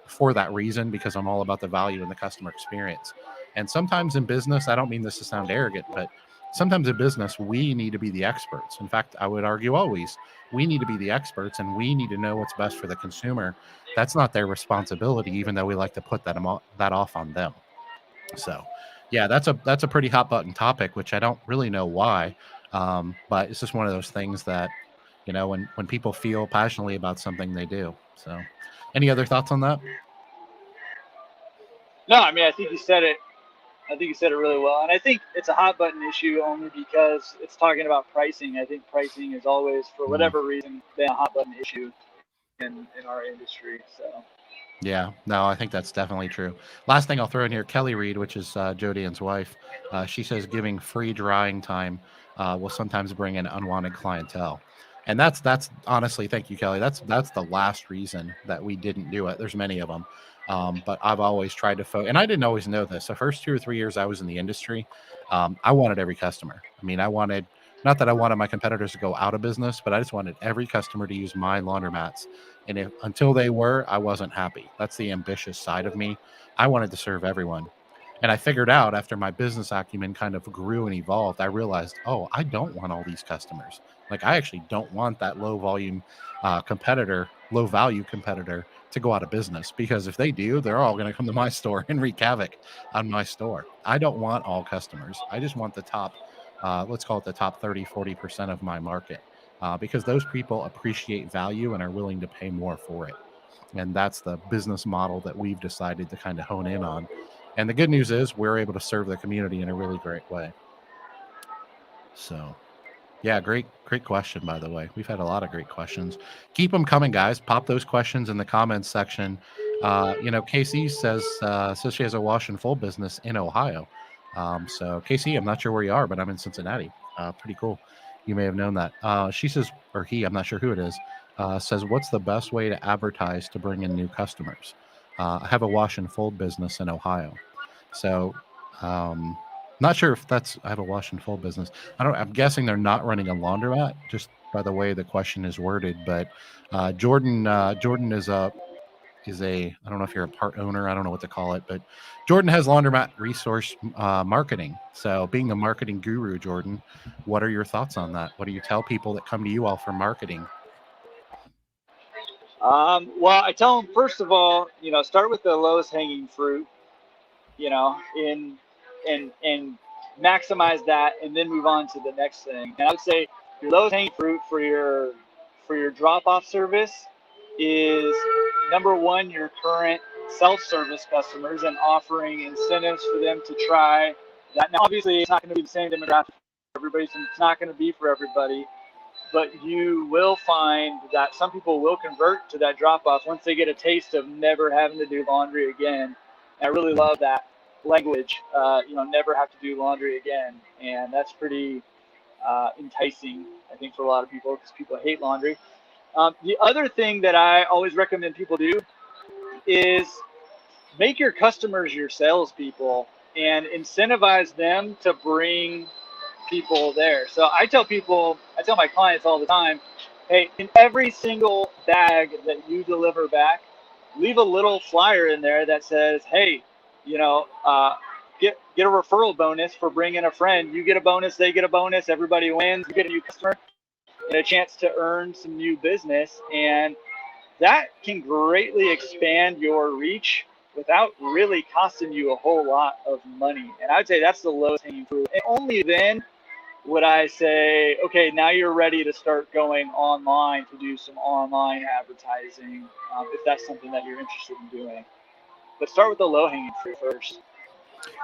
for that reason, because I'm all about the value and the customer experience. And sometimes in business, I don't mean this to sound arrogant, but sometimes in business, we need to be the experts. In fact, I would argue always, we need to be the experts and we need to know what's best for the consumer. That's not their responsibility, even though we like to put that off on them. So yeah, that's a pretty hot button topic, which I don't really know why. But it's just one of those things that, when people feel passionately about something, they do. So any other thoughts on that? No, I mean, I think you said it really well. And I think it's a hot button issue only because it's talking about pricing. I think pricing is always, for whatever reason, been a hot button issue in our industry. So yeah, no, I think that's definitely true. Last thing I'll throw in here, Kelly Reed, which is Jody Ann's wife, she says giving free drying time will sometimes bring in unwanted clientele. And that's honestly, thank you, Kelly. That's the last reason that we didn't do it. There's many of them. But I've always tried to and I didn't always know this. The first 2 or 3 years I was in the industry, I wanted every customer. I mean, not that I wanted my competitors to go out of business, but I just wanted every customer to use my laundromats. And until they were, I wasn't happy. That's the ambitious side of me. I wanted to serve everyone. And I figured out after my business acumen kind of grew and evolved, I realized, I don't want all these customers. Like, I actually don't want that low value competitor to go out of business, because if they do, they're all going to come to my store and wreak havoc on my store. I don't want all customers. I just want the top, let's call it the top 30, 40% of my market, because those people appreciate value and are willing to pay more for it. And that's the business model that we've decided to kind of hone in on. And the good news is we're able to serve the community in a really great way. So yeah, great question, by the way. We've had a lot of great questions. Keep them coming, guys. Pop those questions in the comments section. Casey says she has a wash and fold business in Ohio. So Casey, I'm not sure where you are, but I'm in Cincinnati. Pretty cool. You may have known that. She says, or he, I'm not sure who it is, says, what's the best way to advertise to bring in new customers? I have a wash and fold business in Ohio. So not sure if I have a wash and fold business. I'm guessing they're not running a laundromat, just by the way the question is worded. But Jordan is I don't know if you're a part owner, I don't know what to call it, but Jordan has laundromat resource marketing. So being a marketing guru, Jordan, what are your thoughts on that? What do you tell people that come to you all for marketing? Well, I tell them, first of all, start with the lowest hanging fruit, and maximize that, and then move on to the next thing. And I would say your lowest hanging fruit for your drop-off service is, number one, your current self-service customers and offering incentives for them to try that. Now, obviously, it's not going to be the same demographic for everybody, so it's not going to be for everybody. But you will find that some people will convert to that drop-off once they get a taste of never having to do laundry again. And I really love that language, never have to do laundry again. And that's pretty enticing, I think, for a lot of people, because people hate laundry. The other thing that I always recommend people do is make your customers your salespeople and incentivize them to bring people there. So I tell my clients all the time, hey, in every single bag that you deliver back, leave a little flyer in there that says, hey, get a referral bonus for bringing a friend. You get a bonus, they get a bonus, everybody wins. You get a new customer and a chance to earn some new business, and that can greatly expand your reach without really costing you a whole lot of money. And I'd say that's the lowest hanging fruit. And only then would I say, okay, now you're ready to start going online to do some online advertising, if that's something that you're interested in doing. But start with the low hanging fruit first.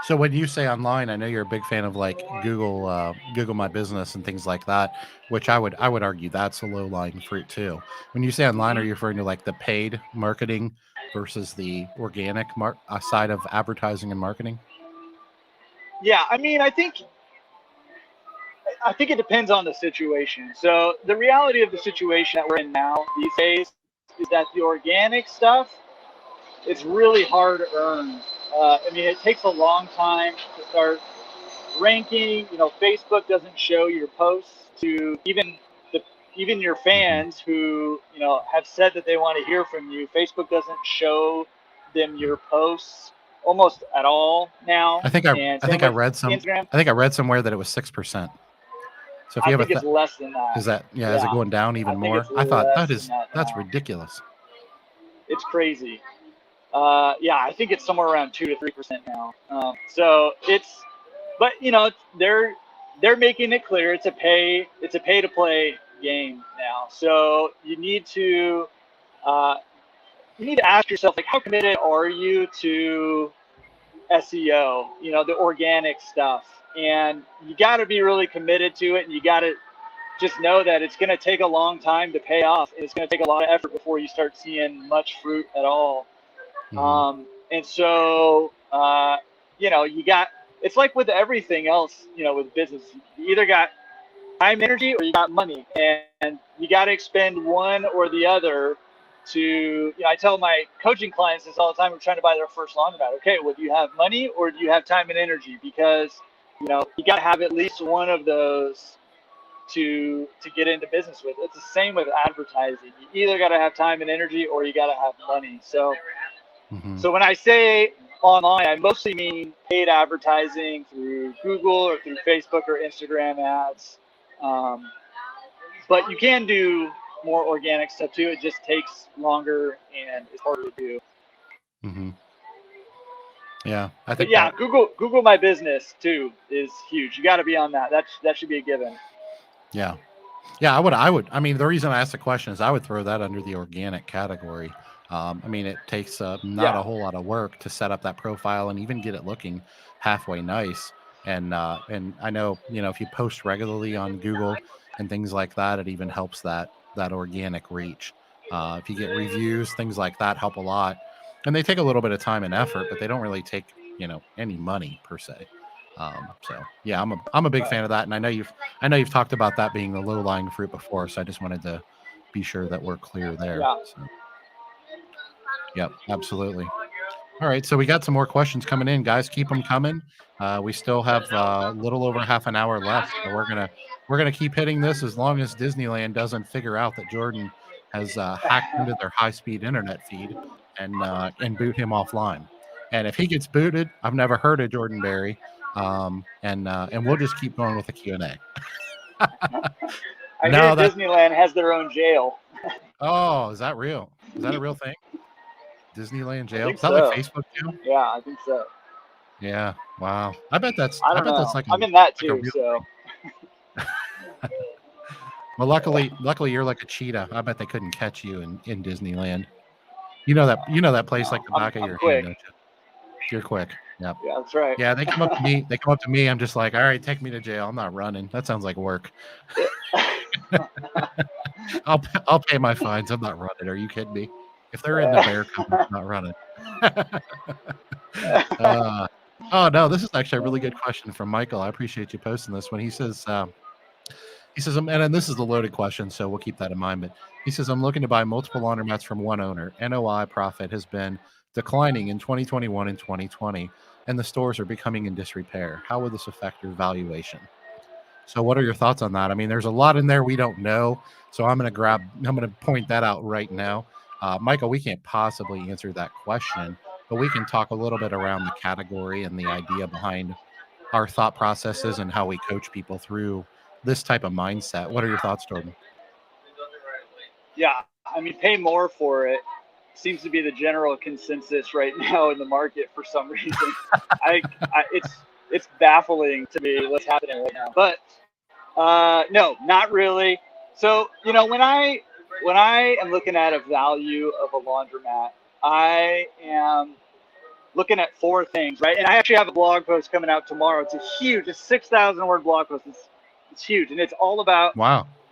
So when you say online, I know you're a big fan of like Google My Business and things like that, which I would argue that's a low lying fruit too. When you say online, are you referring to like the paid marketing versus the organic side of advertising and marketing? Yeah, I mean, I think it depends on the situation. So the reality of the situation that we're in now these days is that the organic stuff, it's really hard earned. I mean, it takes a long time to start ranking. You know, Facebook doesn't show your posts to even your fans who, you know, have said that they want to hear from you. Facebook doesn't show them your posts almost at all now. I think I read somewhere that it was 6%. So if you I think it's less than that. Is it going down even more? I thought that's ridiculous. It's crazy. Yeah, I think it's somewhere around 2 to 3% now. So but you know, they're making it clear it's a pay to play game now. So you need to ask yourself, like, how committed are you to SEO? You know, the organic stuff, and you got to be really committed to it, and you got to just know that it's going to take a long time to pay off, and it's going to take a lot of effort before you start seeing much fruit at all. And so, you know, it's like with everything else, you know, with business, you either got time, energy, or you got money, and you got to expend one or the other to, you know, I tell my coaching clients this all the time. We're trying to buy their first laundromat. Okay, well, do you have money or do you have time and energy? Because, you know, you got to have at least one of those to get into business with. It's the same with advertising. You either got to have time and energy or you got to have money. So, so when I say online, I mostly mean paid advertising through Google or through Facebook or Instagram ads. But you can do more organic stuff too. It just takes longer and it's harder to do. Yeah, I think. But yeah, Google My Business too is huge. You got to be on that. That should be a given. Yeah, I would. I mean, the reason I asked the question is I would throw that under the organic category. I mean, it takes not a whole lot of work to set up that profile and even get it looking halfway nice. And I know, you know, if you post regularly on Google and things like that, it even helps that organic reach. If you get reviews, things like that help a lot. And they take a little bit of time and effort, but they don't really take, you know, any money per se. So yeah, I'm a big fan of that. And I know you've talked about that being the low lying fruit before. So I just wanted to be sure that we're clear there. Yeah. So. Yep, absolutely. All right, so we got some more questions coming in, guys. Keep them coming. We still have a little over half an hour left, so we're gonna keep hitting this as long as Disneyland doesn't figure out that Jordan has hacked into their high-speed internet feed and boot him offline. And if he gets booted, I've never heard of Jordan Berry, and we'll just keep going with the Q&A. I hear Disneyland has their own jail. Oh, is that real? Is that a real thing? Disneyland jail? Is that so. like Facebook jail? Yeah, I think so. Yeah. Wow. I bet that's like I'm in that too. So. Well, luckily you're like a cheetah. I bet they couldn't catch you in Disneyland. You know that place like the back of your hand, don't you? You're quick. Yep. Yeah, that's right. Yeah, they come up to me. I'm just like, all right, take me to jail. I'm not running. That sounds like work. I'll pay my fines. I'm not running. Are you kidding me? If they're in the bear cup, I'm not running. Oh no, this is actually a really good question from Michael. I appreciate you posting this one. He says, and this is the loaded question, so we'll keep that in mind. But he says, I'm looking to buy multiple laundromats from one owner. NOI profit has been declining in 2021 and 2020, and the stores are becoming in disrepair. How would this affect your valuation? So what are your thoughts on that? I mean, there's a lot in there we don't know, so I'm going to point that out right now. Michael, we can't possibly answer that question, but we can talk a little bit around the category and the idea behind our thought processes and how we coach people through this type of mindset. What are your thoughts, Jordan? Yeah, I mean, pay more for it seems to be the general consensus right now in the market for some reason. It's baffling to me what's happening right now. But no, not really. So, you know, when I am looking at a value of a laundromat, I am looking at four things, right? And I actually have a blog post coming out tomorrow. It's 6,000 word blog post. It's huge. And it's all about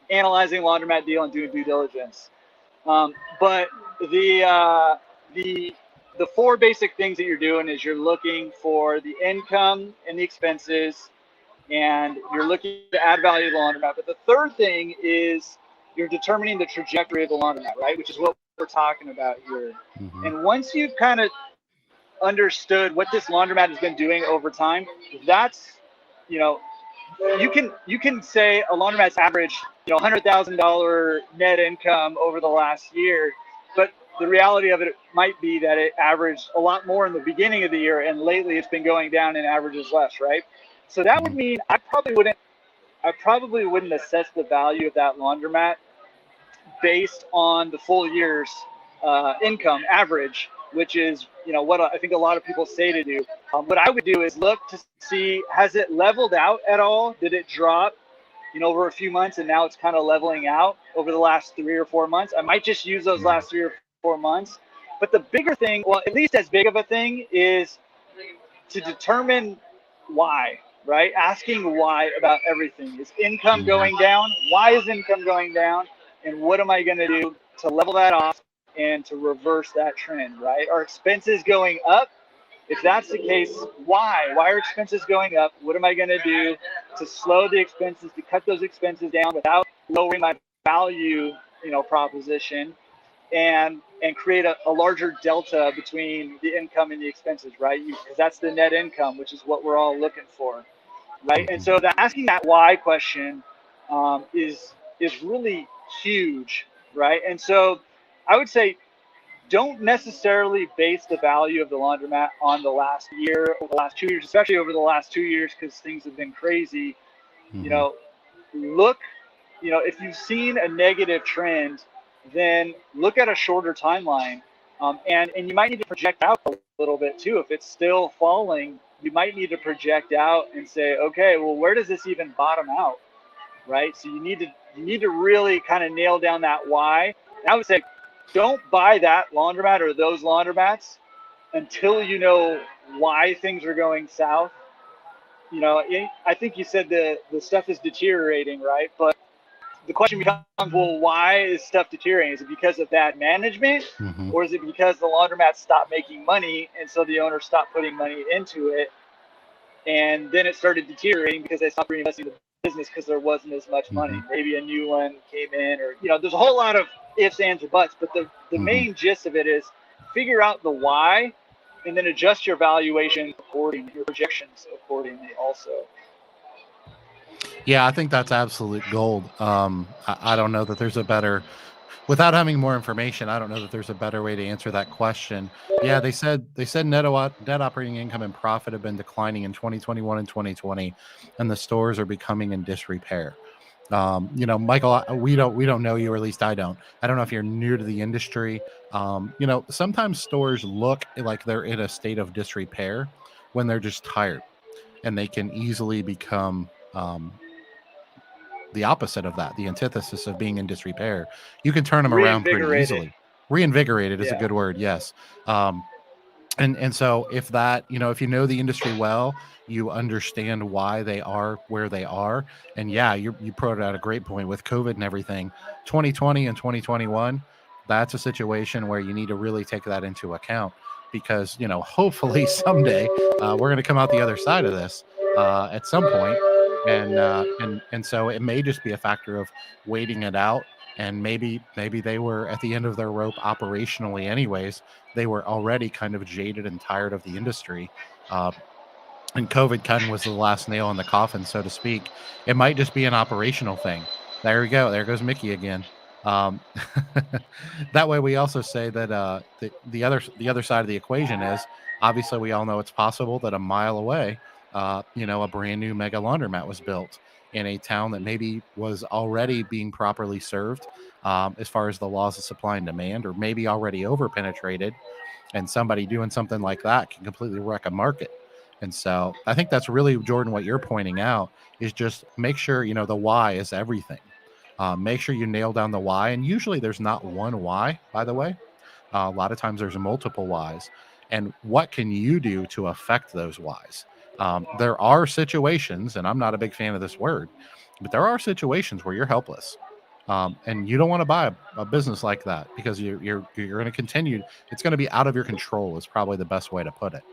analyzing laundromat deal and doing due diligence. But the four basic things that you're doing is you're looking for the income and the expenses, and you're looking to add value to the laundromat. But the third thing is you're determining the trajectory of the laundromat, right? Which is what we're talking about here. Mm-hmm. And once you've kind of understood what this laundromat has been doing over time, that's, you know, you can say a laundromat's average, $100,000 net income over the last year, but the reality of it might be that it averaged a lot more in the beginning of the year, and lately it's been going down and averages less, right? So that would mean I probably wouldn't assess the value of that laundromat based on the full year's income average, which is what I think a lot of people say to do. What I would do is look to see, has it leveled out at all? Did it drop over a few months and now it's kind of leveling out over the last 3 or 4 months? I might just use those last 3 or 4 months. But the bigger thing, well, at least as big of a thing, is to determine why, right? Asking why about everything. Is income going down? Why is income going down? And what am I going to do to level that off and to reverse that trend, right? Are expenses going up? If that's the case, why? Why are expenses going up? What am I going to do to slow the expenses, to cut those expenses down without lowering my value, proposition, and create a larger delta between the income and the expenses, right? Because that's the net income, which is what we're all looking for, right? And so asking that why question is really huge, right? And so I would say, don't necessarily base the value of the laundromat on the last year or the last 2 years, especially over the last 2 years, because things have been crazy. Look, if you've seen a negative trend, then look at a shorter timeline. And you might need to project out a little bit too. If it's still falling, you might need to project out and say, okay, well, where does this even bottom out, right? So you need to really kind of nail down that why. And I would say, don't buy that laundromat or those laundromats until you know why things are going south. I think you said the stuff is deteriorating, right? But the question becomes, well, why is stuff deteriorating? Is it because of bad management, or is it because the laundromat stopped making money and so the owner stopped putting money into it, and then it started deteriorating because they stopped reinvesting in the business because there wasn't as much money? Maybe a new one came in, or there's a whole lot of ifs, ands, or buts. But the main gist of it is figure out the why, and then adjust your valuation accordingly, your projections accordingly also. Yeah, I think that's absolute gold. I don't know that there's a better, without having more information, I don't know that there's a better way to answer that question. Yeah, they said net operating income and profit have been declining in 2021 and 2020, and the stores are becoming in disrepair. Michael, we don't know you, or at least I don't know if you're new to the industry. Sometimes stores look like they're in a state of disrepair when they're just tired, and they can easily become the opposite of that, the antithesis of being in disrepair. You can turn them around pretty easily. Reinvigorated is a good word. Yes. And so if that, if you know the industry well, you understand why they are where they are. And yeah, you put out a great point with COVID and everything. 2020 and 2021, that's a situation where you need to really take that into account, because, hopefully someday we're going to come out the other side of this at some point. And so it may just be a factor of waiting it out. And maybe they were at the end of their rope operationally anyways. They were already kind of jaded and tired of the industry. And COVID kind of was the last nail in the coffin, so to speak. It might just be an operational thing. There we go. There goes Mickey again. That way, we also say that the other side of the equation is, obviously we all know it's possible that a mile away, a brand new mega laundromat was built in a town that maybe was already being properly served as far as the laws of supply and demand, or maybe already over penetrated, and somebody doing something like that can completely wreck a market. And so I think that's really, Jordan, what you're pointing out is just make sure, the why is everything. Make sure you nail down the why. And usually there's not one why, by the way. A lot of times there's multiple whys. And what can you do to affect those whys? There are situations, and I'm not a big fan of this word, but there are situations where you're helpless. And you don't want to buy a business like that because you're going to continue. It's going to be out of your control is probably the best way to put it.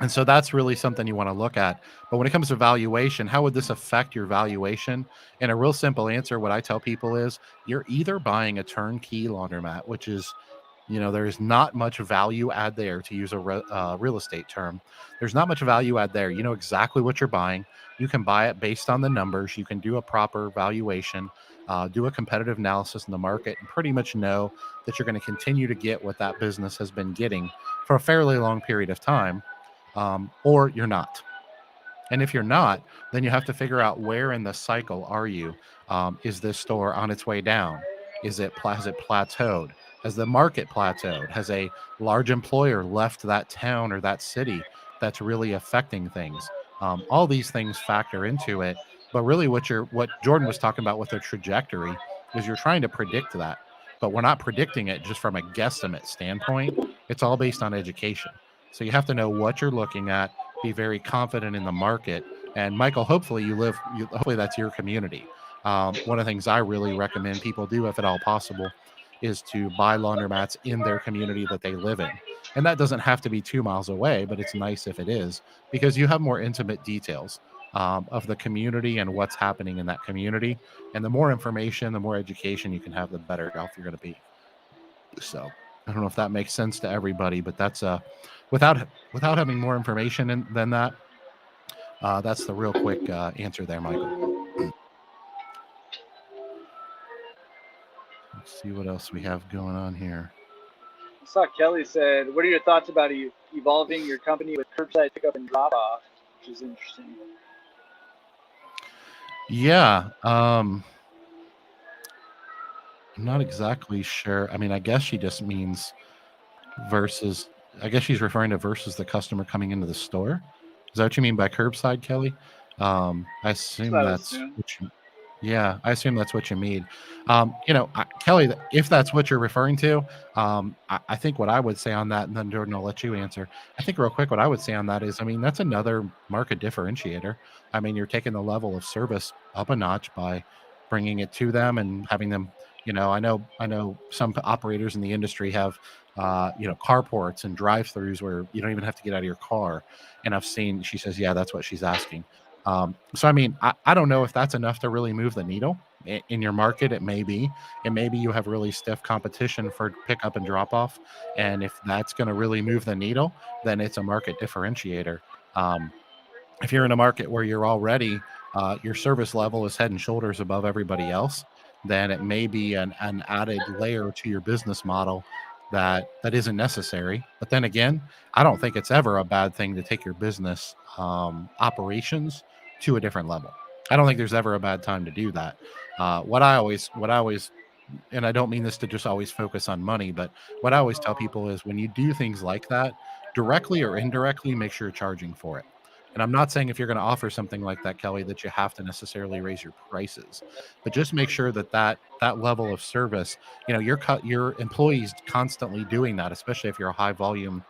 And so that's really something you want to look at. But when it comes to valuation, how would this affect your valuation? And a real simple answer, what I tell people is you're either buying a turnkey laundromat, which is, there's not much value add there, to use a real estate term. There's not much value add there. You know exactly what you're buying. You can buy it based on the numbers. You can do a proper valuation, do a competitive analysis in the market, and pretty much know that you're going to continue to get what that business has been getting for a fairly long period of time, or you're not. And if you're not, then you have to figure out where in the cycle are you. Is this store on its way down? Has it plateaued? Has the market plateaued? Has a large employer left that town or that city that's really affecting things? All these things factor into it. But really, what Jordan was talking about with the trajectory is you're trying to predict that, but we're not predicting it just from a guesstimate standpoint. It's all based on education. So you have to know what you're looking at, be very confident in the market. And Michael, hopefully hopefully that's your community. One of the things I really recommend people do, if at all possible, is to buy laundromats in their community that they live in. And that doesn't have to be 2 miles away, but it's nice if it is, because you have more intimate details of the community and what's happening in that community. And the more information, the more education you can have, the better off you're going to be. So I don't know if that makes sense to everybody, but that's without having more information than that. That's the real quick answer there, Michael. Let's see what else we have going on here. I saw Kelly said, "What are your thoughts about evolving your company with curbside pickup and drop off?" Which is interesting. Yeah. I'm not exactly sure. I mean, I guess she just means versus. I guess she's referring to versus the customer coming into the store. Is that what you mean by curbside, Kelly? I assume that's what you. Yeah, I assume that's what you mean. Kelly, if that's what you're referring to, I think what I would say on that, and then Jordan, I'll let you answer. I think real quick, what I would say on that is, I mean, that's another market differentiator. I mean, you're taking the level of service up a notch by bringing it to them and having them. I know some operators in the industry have, carports and drive-throughs where you don't even have to get out of your car. And I've seen, she says, yeah, that's what she's asking. So, I mean, I don't know if that's enough to really move the needle in your market. It may be, and maybe you have really stiff competition for pickup and drop off. And if that's going to really move the needle, then it's a market differentiator. If you're in a market where you're already, your service level is head and shoulders above everybody else, then it may be an added layer to your business model that isn't necessary. But then again, I don't think it's ever a bad thing to take your business operations to a different level. I don't think there's ever a bad time to do that. What I always, and I don't mean this to just always focus on money, but what I always tell people is when you do things like that, directly or indirectly, make sure you're charging for it. And I'm not saying if you're going to offer something like that, Kelly, that you have to necessarily raise your prices, but just make sure that level of service, your employees constantly doing that, especially if you're a high volume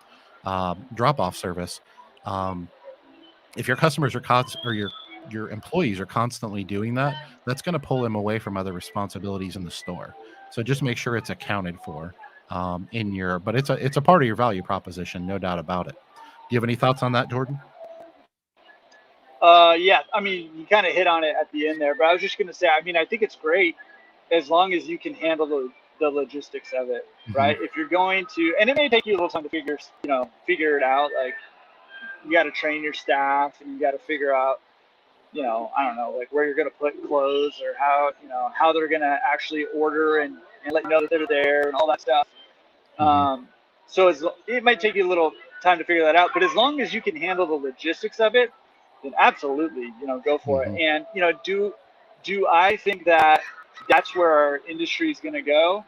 drop off service. If your customers or your employees are constantly doing that, that's going to pull them away from other responsibilities in the store. So just make sure it's accounted for but it's a part of your value proposition, no doubt about it. Do you have any thoughts on that, Jordan? Yeah, I mean, you kind of hit on it at the end there, but I was just going to say, I mean, I think it's great as long as you can handle the logistics of it, right? If you're going to, and it may take you a little time to figure it out. Like you got to train your staff and you got to figure out, I don't know, like where you're going to put clothes or how they're going to actually order and let you know that they're there and all that stuff. So it might take you a little time to figure that out, but as long as you can handle the logistics of it, then absolutely, go for it. And, do I think that that's where our industry is going to go?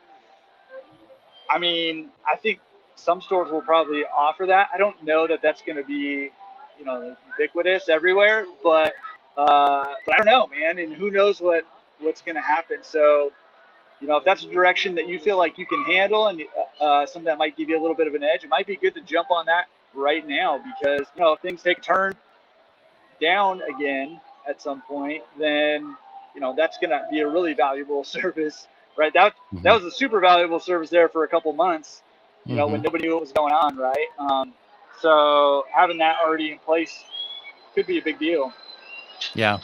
I mean, I think some stores will probably offer that. I don't know that that's going to be, ubiquitous everywhere, but I don't know, man. And who knows what's going to happen. So, if that's a direction that you feel like you can handle and something that might give you a little bit of an edge, it might be good to jump on that right now because, if things take a turn down again at some point, then that's going to be a really valuable service, right? That Mm-hmm. was a super valuable service there for a couple months, Mm-hmm. when nobody knew what was going on, right? So having that already in place could be a big deal. Yeah.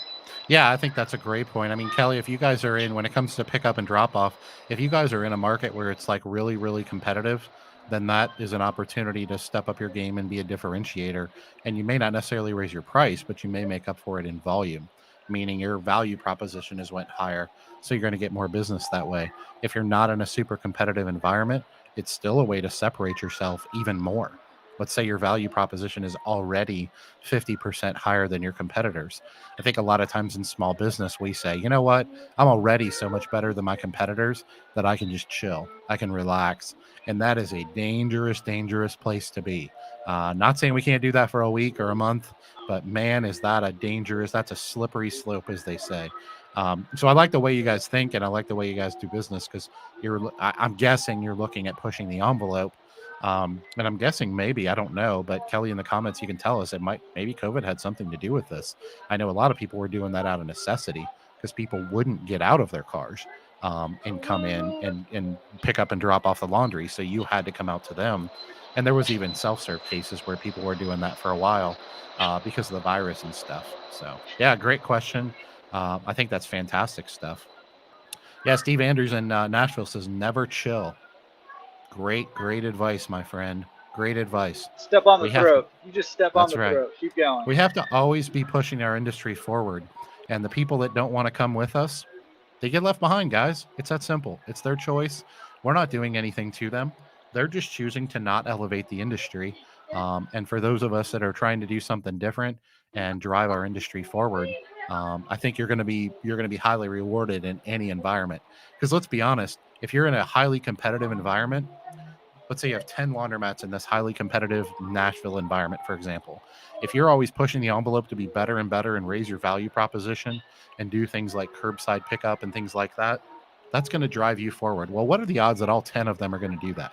Yeah, I think that's a great point. I mean, Kelly, if you guys are in, when it comes to pickup and drop off, if you guys are in a market where it's like really, really competitive, then that is an opportunity to step up your game and be a differentiator. And you may not necessarily raise your price, but you may make up for it in volume, meaning your value proposition is went higher. So you're going to get more business that way. If you're not in a super competitive environment, it's still a way to separate yourself even more. Let's say your value proposition is already 50% higher than your competitors. I think a lot of times in small business, we say, you know what? I'm already so much better than my competitors that I can just chill. I can relax. And that is a dangerous, dangerous place to be. Not saying we can't do that for a week or a month, but man, is that that's a slippery slope, as they say. So I like the way you guys think, and I like the way you guys do business, because I'm guessing you're looking at pushing the envelope. And I'm guessing maybe, I don't know, but Kelly, in the comments, you can tell us maybe COVID had something to do with this. I know a lot of people were doing that out of necessity because people wouldn't get out of their cars and come in and pick up and drop off the laundry. So you had to come out to them. And there was even self-serve cases where people were doing that for a while because of the virus and stuff. So yeah, great question. I think that's fantastic stuff. Yeah, Steve Andrews in Nashville says never chill. Great advice, my friend. Great advice. Step on the We have throat. You just step on That's the right. throat. Keep going. We have to always be pushing our industry forward. And the people that don't want to come with us, they get left behind, guys. It's that simple. It's their choice. We're not doing anything to them. They're just choosing to not elevate the industry. And for those of us that are trying to do something different and drive our industry forward, I think you're going to be highly rewarded in any environment. Because let's be honest, if you're in a highly competitive environment, let's say you have 10 laundromats in this highly competitive Nashville environment, for example. If you're always pushing the envelope to be better and better and raise your value proposition and do things like curbside pickup and things like that, that's going to drive you forward. Well, what are the odds that all 10 of them are going to do that?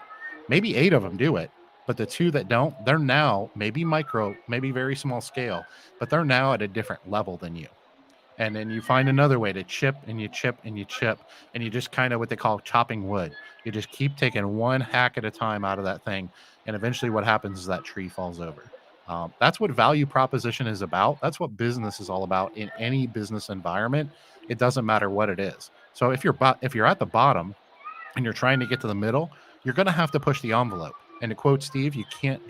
Maybe 8 of them do it, but the 2 that don't, they're now maybe micro, maybe very small scale, but they're now at a different level than you. And then you find another way to chip and you chip and you chip, and you just kind of what they call chopping wood. You just keep taking one hack at a time out of that thing, and eventually what happens is that tree falls over. That's what value proposition is about. That's what business is all about in any business environment. It doesn't matter what it is. So if you're at the bottom and you're trying to get to the middle, you're going to have to push the envelope. And to quote Steve, you can't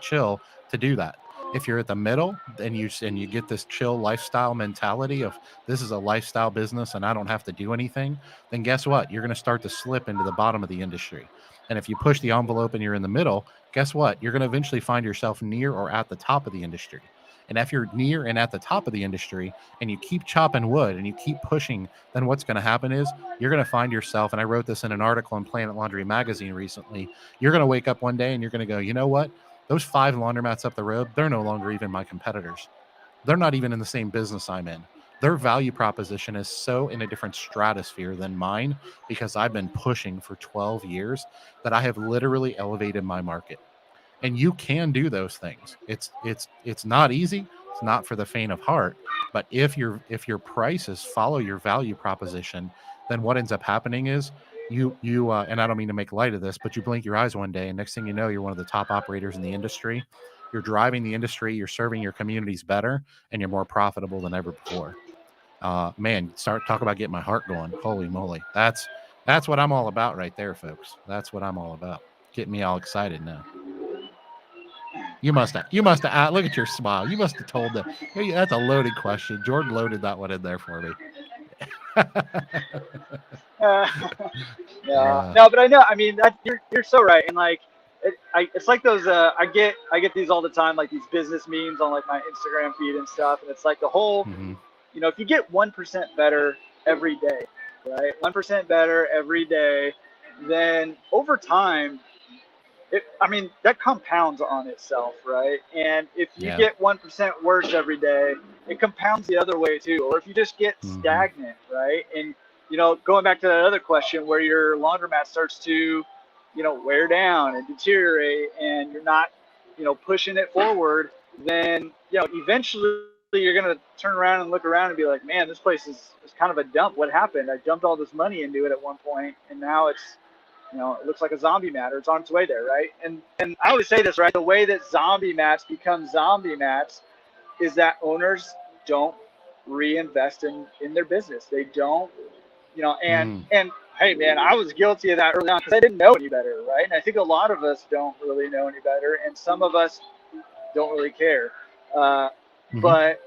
chill to do that. If you're at the middle and you get this chill lifestyle mentality of this is a lifestyle business and I don't have to do anything, then guess what? You're going to start to slip into the bottom of the industry. And if you push the envelope and you're in the middle, guess what? You're going to eventually find yourself near or at the top of the industry. And if you're near and at the top of the industry and you keep chopping wood and you keep pushing, then what's going to happen is you're going to find yourself, and I wrote this in an article in Planet Laundry magazine recently, you're going to wake up one day and you're going to go, you know what? Those 5 laundromats up the road, they're no longer even my competitors. They're not even in the same business I'm in. Their value proposition is so in a different stratosphere than mine because I've been pushing for 12 years that I have literally elevated my market. And you can do those things. It's not easy. It's not for the faint of heart. But if your prices follow your value proposition, then what ends up happening is you and I don't mean to make light of this, but you blink your eyes one day and next thing you know, you're one of the top operators in the industry. You're driving the industry, you're serving your communities better, and you're more profitable than ever before. Man, talk about getting my heart going. Holy moly. That's what I'm all about right there, folks. That's what I'm all about. Getting me all excited now. You must have. Look at your smile. You must have told them. Hey, that's a loaded question. Jordan loaded that one in there for me. Yeah. No, but I know. I mean, you're so right. And like, it's like those. I get these all the time, like these business memes on like my Instagram feed and stuff. And it's like the whole, if you get 1% better every day, right? 1% better every day, then over time, that compounds on itself, right? And if you get 1% worse every day, it compounds the other way too. Or if you just get stagnant, right? And, going back to that other question where your laundromat starts to, wear down and deteriorate and you're not, pushing it forward, then, eventually you're going to turn around and look around and be like, man, this place is kind of a dump. What happened? I dumped all this money into it at one point, and now it's, it looks like a zombie mat, or it's on its way there, right? And I always say this, right? The way that zombie mats become zombie mats is that owners don't reinvest in their business. They don't, and hey, man, I was guilty of that early on because I didn't know any better, right? And I think a lot of us don't really know any better, and some of us don't really care. But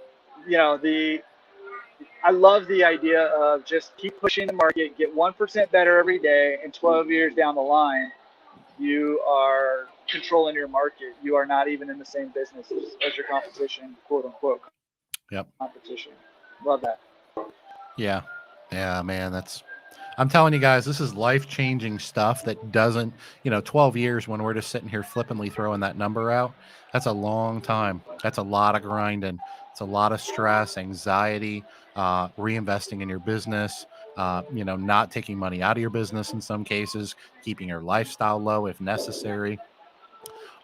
I love the idea of just keep pushing the market, get 1% better every day, and 12 years down the line, you are controlling your market. You are not even in the same business as your competition, quote unquote. Yep. Competition. Love that. Yeah, man, I'm telling you guys, this is life-changing stuff that doesn't, 12 years when we're just sitting here flippantly throwing that number out, that's a long time. That's a lot of grinding. It's a lot of stress, anxiety, reinvesting in your business, not taking money out of your business in some cases, keeping your lifestyle low if necessary.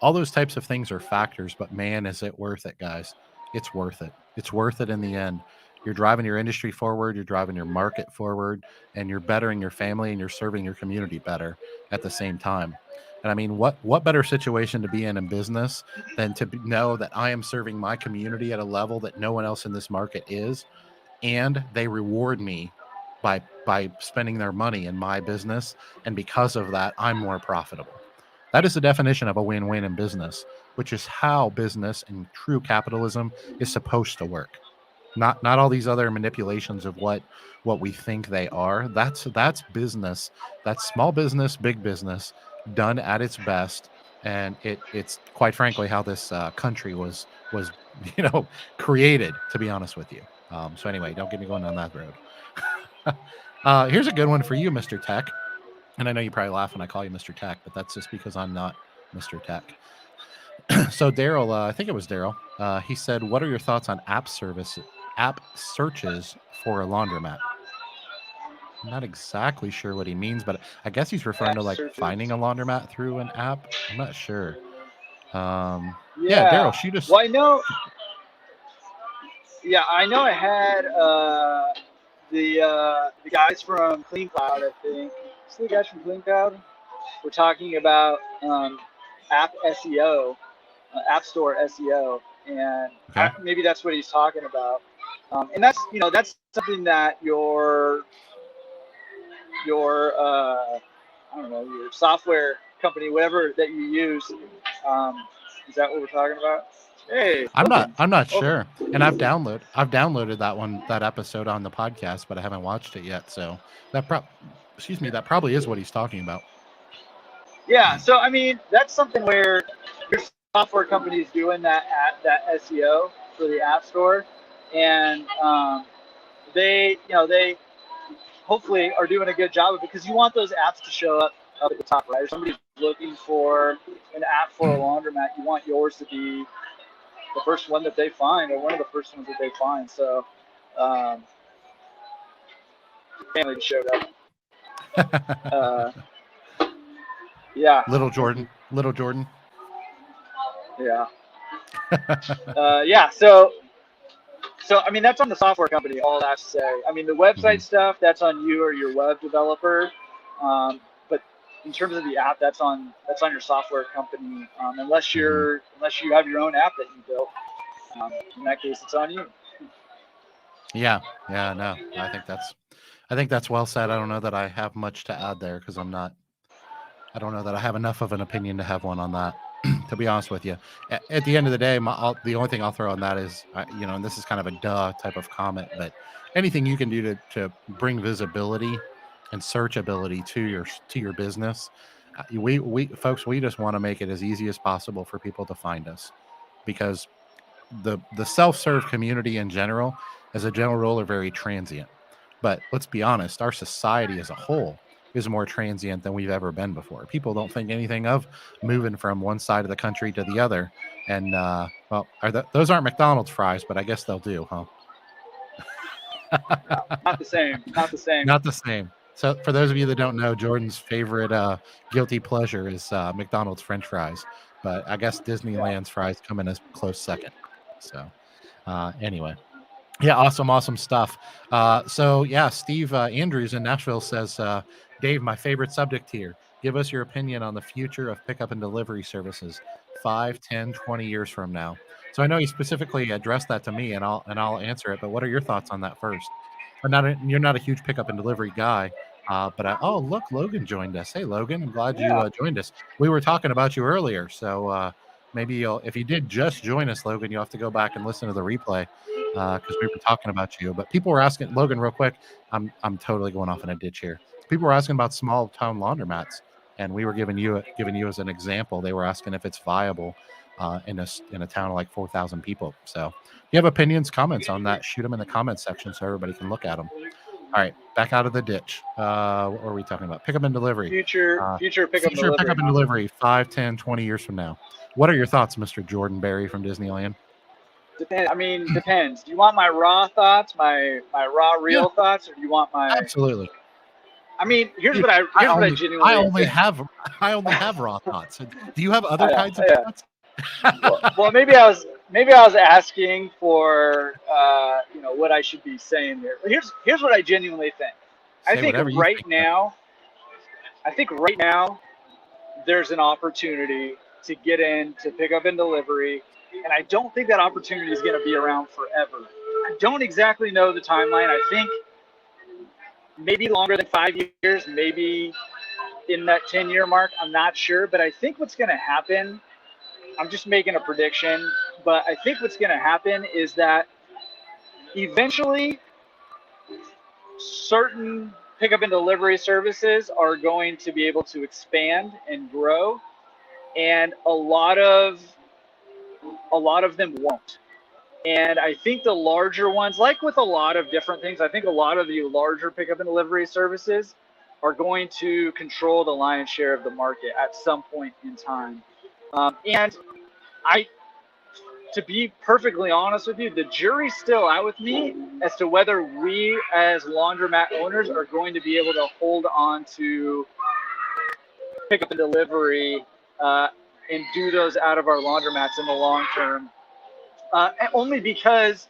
All those types of things are factors, but man, is it worth it, guys. It's worth it. It's worth it in the end. You're driving your industry forward, you're driving your market forward, and you're bettering your family and you're serving your community better at the same time. And I mean, what better situation to be in business than to know that I am serving my community at a level that no one else in this market is, and they reward me by spending their money in my business, and because of that, I'm more profitable. That is the definition of a win-win in business, which is how business and true capitalism is supposed to work. Not all these other manipulations of what we think they are. That's business. That's small business, big business, done at its best. And it's quite frankly how this country was created. To be honest with you. So anyway, don't get me going on that road. Here's a good one for you, Mr. Tech. And I know you probably laugh when I call you Mr. Tech, but that's just because I'm not Mr. Tech. So Daryl, I think it was Daryl. He said, "What are your thoughts on app searches for a laundromat?" I'm not exactly sure what he means, but I guess he's referring to like finding a laundromat through an app. I'm not sure. Yeah, Daryl, shoot us. Well, I know. Yeah, I know. I had the guys from Clean Cloud. I think it's the guys from Clean Cloud. We're talking about app SEO, App Store SEO, and maybe that's what he's talking about. And that's something that your I don't know, your software company, whatever that you use, is that what we're talking about? Hey, I'm not sure. And I've downloaded that episode on the podcast, but I haven't watched it yet. So that probably is what he's talking about. Yeah, so I mean, that's something where your software company is doing that SEO for the App Store, and they hopefully are doing a good job of it, because you want those apps to show up at the top, right? If somebody's looking for an app for a laundromat, you want yours to be the first one that they find, or one of the first ones that they find. So, family just showed up. Yeah. Little Jordan. Yeah. Yeah. So I mean, that's on the software company. All that to say. I mean, the website stuff, that's on you or your web developer. But in terms of the app, that's on your software company. Unless you have your own app that you built. In that case, it's on you. Yeah. No, I think that's well said. I don't know that I have much to add there, because I don't know that I have enough of an opinion to have one on that. To be honest with you, at the end of the day, the only thing I'll throw on that is, and this is kind of a duh type of comment, but anything you can do to bring visibility and searchability to your business, we folks, we just want to make it as easy as possible for people to find us, because the self-serve community in general, as a general rule, are very transient. But let's be honest, our society as a whole is more transient than we've ever been before. People don't think anything of moving from one side of the country to the other. And, those aren't McDonald's fries, but I guess they'll do, huh? Not the same. Not the same. So for those of you that don't know, Jordan's favorite guilty pleasure is McDonald's French fries. But I guess Disneyland's fries come in a close second. So, Anyway. Yeah, awesome stuff. So yeah, Steve Andrews in Nashville says, Dave, my favorite subject here. Give us your opinion on the future of pickup and delivery services 5, 10, 20 years from now. So I know you specifically addressed that to me, and I'll answer it. But what are your thoughts on that first? You're not a huge pickup and delivery guy, oh, look, Logan joined us. Hey, Logan, I'm glad Yeah. you joined us. We were talking about you earlier, so maybe if you did just join us, Logan, you'll have to go back and listen to the replay because we were talking about you. But people were asking, Logan, real quick. I'm totally going off in a ditch here. People were asking about small town laundromats, and we were giving you as an example. They were asking if it's viable in a town of like 4,000 people. So if you have opinions, comments on that, shoot them in the comments section so everybody can look at them. All right, back out of the ditch. What are we talking about? Pickup and delivery. Future pickup and delivery 5, 10, 20 years from now. What are your thoughts, Mr. Jordan Berry from Disneyland? Depends. Do you want my raw thoughts, my raw real thoughts, or do you want my? Absolutely. I mean, here's what I genuinely. I only have raw thoughts. Do you have other kinds of thoughts? well, maybe I was asking for what I should be saying here. But here's what I genuinely think. I think right now there's an opportunity to get into pickup and delivery, and I don't think that opportunity is going to be around forever. I don't exactly know the timeline. I think maybe longer than 5 years, maybe in that 10-year mark. I'm not sure, but I think what's going to happen, I'm just making a prediction, but I think what's going to happen is that eventually certain pickup and delivery services are going to be able to expand and grow, and a lot of them won't. And I think the larger ones, like with a lot of different things, I think a lot of the larger pickup and delivery services are going to control the lion's share of the market at some point in time. And to be perfectly honest with you, the jury's still out with me as to whether we as laundromat owners are going to be able to hold on to pickup and delivery and do those out of our laundromats in the long term. Only because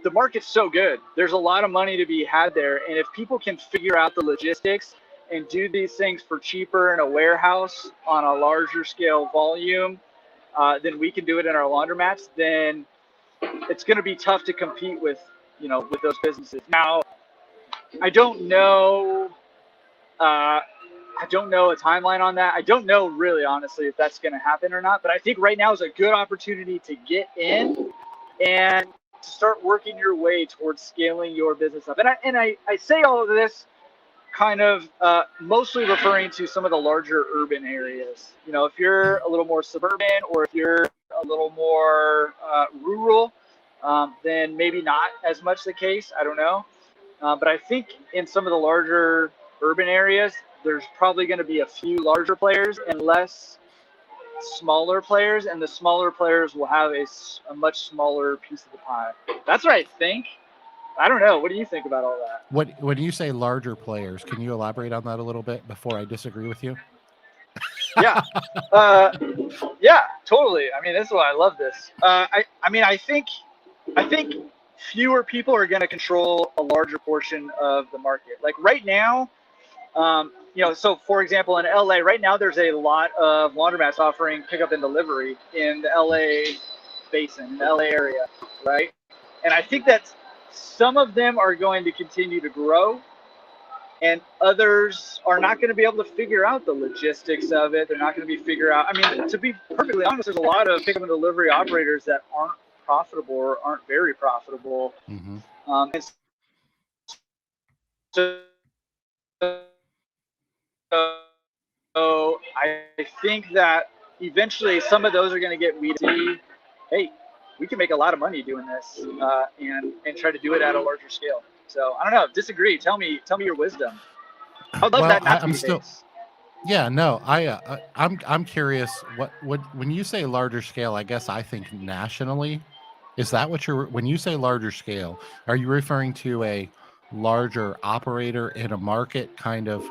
the market's so good. There's a lot of money to be had there. And if people can figure out the logistics and do these things for cheaper in a warehouse on a larger scale volume than we can do it in our laundromats, then it's going to be tough to compete with those businesses. Now, I don't know a timeline on that. I don't know really, honestly, if that's going to happen or not. But I think right now is a good opportunity to get in and to start working your way towards scaling your business up. And I say all of this kind of mostly referring to some of the larger urban areas. If you're a little more suburban or if you're a little more rural, then maybe not as much the case. I don't know. But I think in some of the larger urban areas, there's probably going to be a few larger players and less smaller players, and the smaller players will have a much smaller piece of the pie. That's what I think. I don't know. What do you think about all that? When you say larger players, can you elaborate on that a little bit before I disagree with you? Yeah. Yeah, totally. I mean, this is why I love this. I think fewer people are going to control a larger portion of the market. Like right now, so for example, in LA, right now there's a lot of laundromats offering pickup and delivery in the LA basin, in the LA area, right? And I think that some of them are going to continue to grow, and others are not going to be able to figure out the logistics of it. They're not going to figure out. I mean, to be perfectly honest, there's a lot of pickup and delivery operators that aren't profitable or aren't very profitable. Mm-hmm. And so I think that eventually some of those are going to get weeded. Hey, we can make a lot of money doing this and try to do it at a larger scale. So I don't know. Disagree. Tell me your wisdom. I'd love that not to be the case. Yeah, no, I'm curious. What when you say larger scale, I guess I think nationally. Is that what when you say larger scale? Are you referring to a larger operator in a market, kind of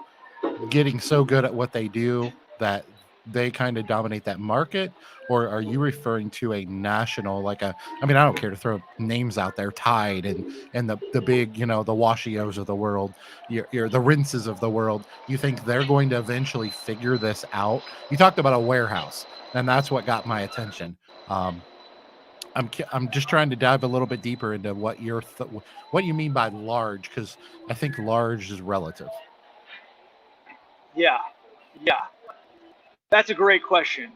getting so good at what they do that they kind of dominate that market, or are you referring to a national, like a, I mean, I don't care to throw names out there, Tide and the big, you know, the Washios of the world, your the Rinses of the world. You think they're going to eventually figure this out? You talked about a warehouse, and that's what got my attention. Um, I'm just trying to dive a little bit deeper into what what you mean by large, because I think large is relative. Yeah, yeah, that's a great question.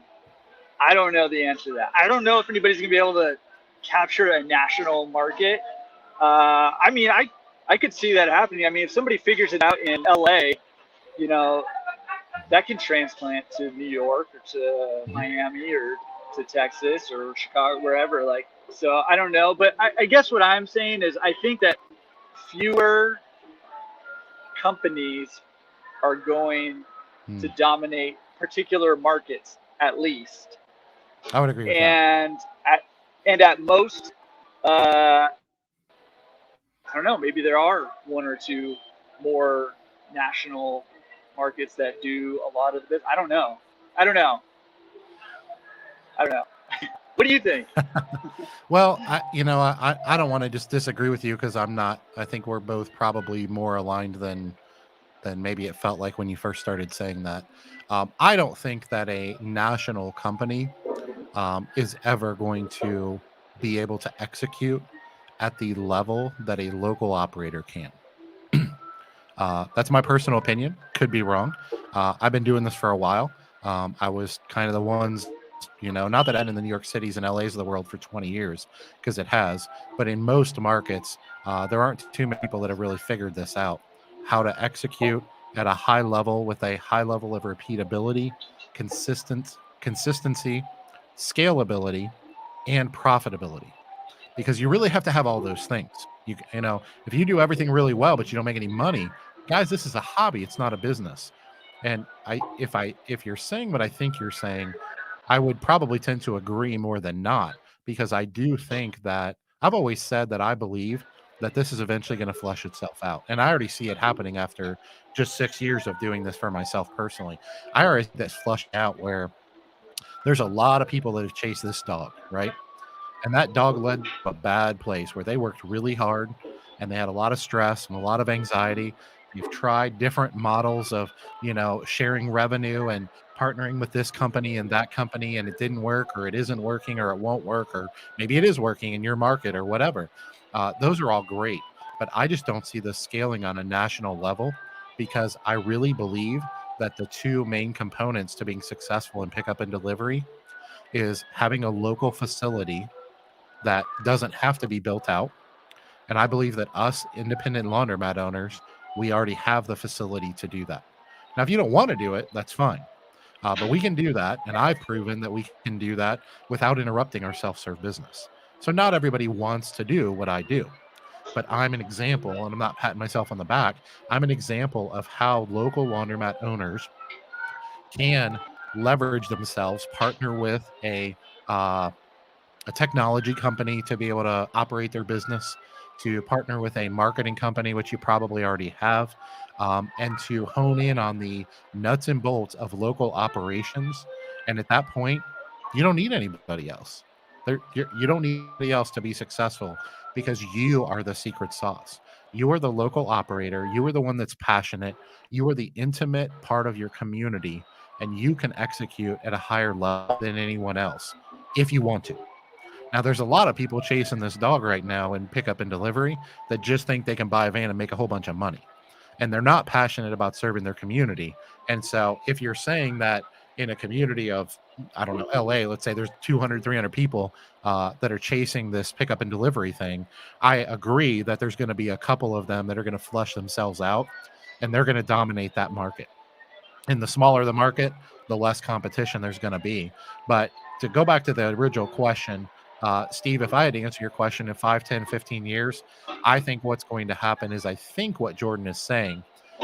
I don't know the answer to that. I don't know if anybody's gonna be able to capture a national market. I mean, I could see that happening. I mean, if somebody figures it out in LA, you know, that can transplant to New York or to Miami or to Texas or Chicago, wherever. Like, so I don't know, but I guess what I'm saying is I think that fewer companies are going to dominate particular markets, at least. I would agree with and at most, I don't know, maybe there are one or two more national markets that do a lot of the business. I don't know. What do you think? Well, I don't want to just disagree with you, because I'm not. I think we're both probably more aligned than maybe it felt like when you first started saying that. I don't think that a national company is ever going to be able to execute at the level that a local operator can. That's my personal opinion. Could be wrong. I've been doing this for a while. I was kind of the ones, not that I've been in the New York Cities and LAs of the world for 20 years, because it has, but in most markets, there aren't too many people that have really figured this out, how to execute at a high level with a high level of repeatability, consistency, scalability, and profitability. Because you really have to have all those things. If you do everything really well, but you don't make any money, guys, this is a hobby. It's not a business. And if you're saying what I think you're saying, I would probably tend to agree more than not, because I do think that I've always said that I believe that this is eventually going to flush itself out. And I already see it happening after just 6 years of doing this for myself personally. I already see that's flushed out, where there's a lot of people that have chased this dog, right? And that dog led to a bad place where they worked really hard and they had a lot of stress and a lot of anxiety. You've tried different models of, sharing revenue and partnering with this company and that company, and it didn't work, or it isn't working, or it won't work, or maybe it is working in your market or whatever. Those are all great, but I just don't see the scaling on a national level, because I really believe that the two main components to being successful in pickup and delivery is having a local facility that doesn't have to be built out. And I believe that us independent laundromat owners, we already have the facility to do that. Now, if you don't want to do it, that's fine. But we can do that. And I've proven that we can do that without interrupting our self-serve business. So not everybody wants to do what I do, but I'm an example, and I'm not patting myself on the back. I'm an example of how local laundromat owners can leverage themselves, partner with a technology company to be able to operate their business, to partner with a marketing company, which you probably already have, and to hone in on the nuts and bolts of local operations. And at that point, you don't need anybody else. You don't need anybody else to be successful, because you are the secret sauce. You are the local operator. You are the one that's passionate. You are the intimate part of your community, and you can execute at a higher level than anyone else if you want to. Now, there's a lot of people chasing this dog right now in pickup and delivery that just think they can buy a van and make a whole bunch of money. And they're not passionate about serving their community. And so if you're saying that in a community of, I don't know, LA, let's say there's 200, 300 people that are chasing this pickup and delivery thing, I agree that there's going to be a couple of them that are going to flush themselves out, and they're going to dominate that market. And the smaller the market, the less competition there's going to be. But to go back to the original question, Steve, if I had to answer your question in 5, 10, 15 years, I think what's going to happen is I think what Jordan is saying,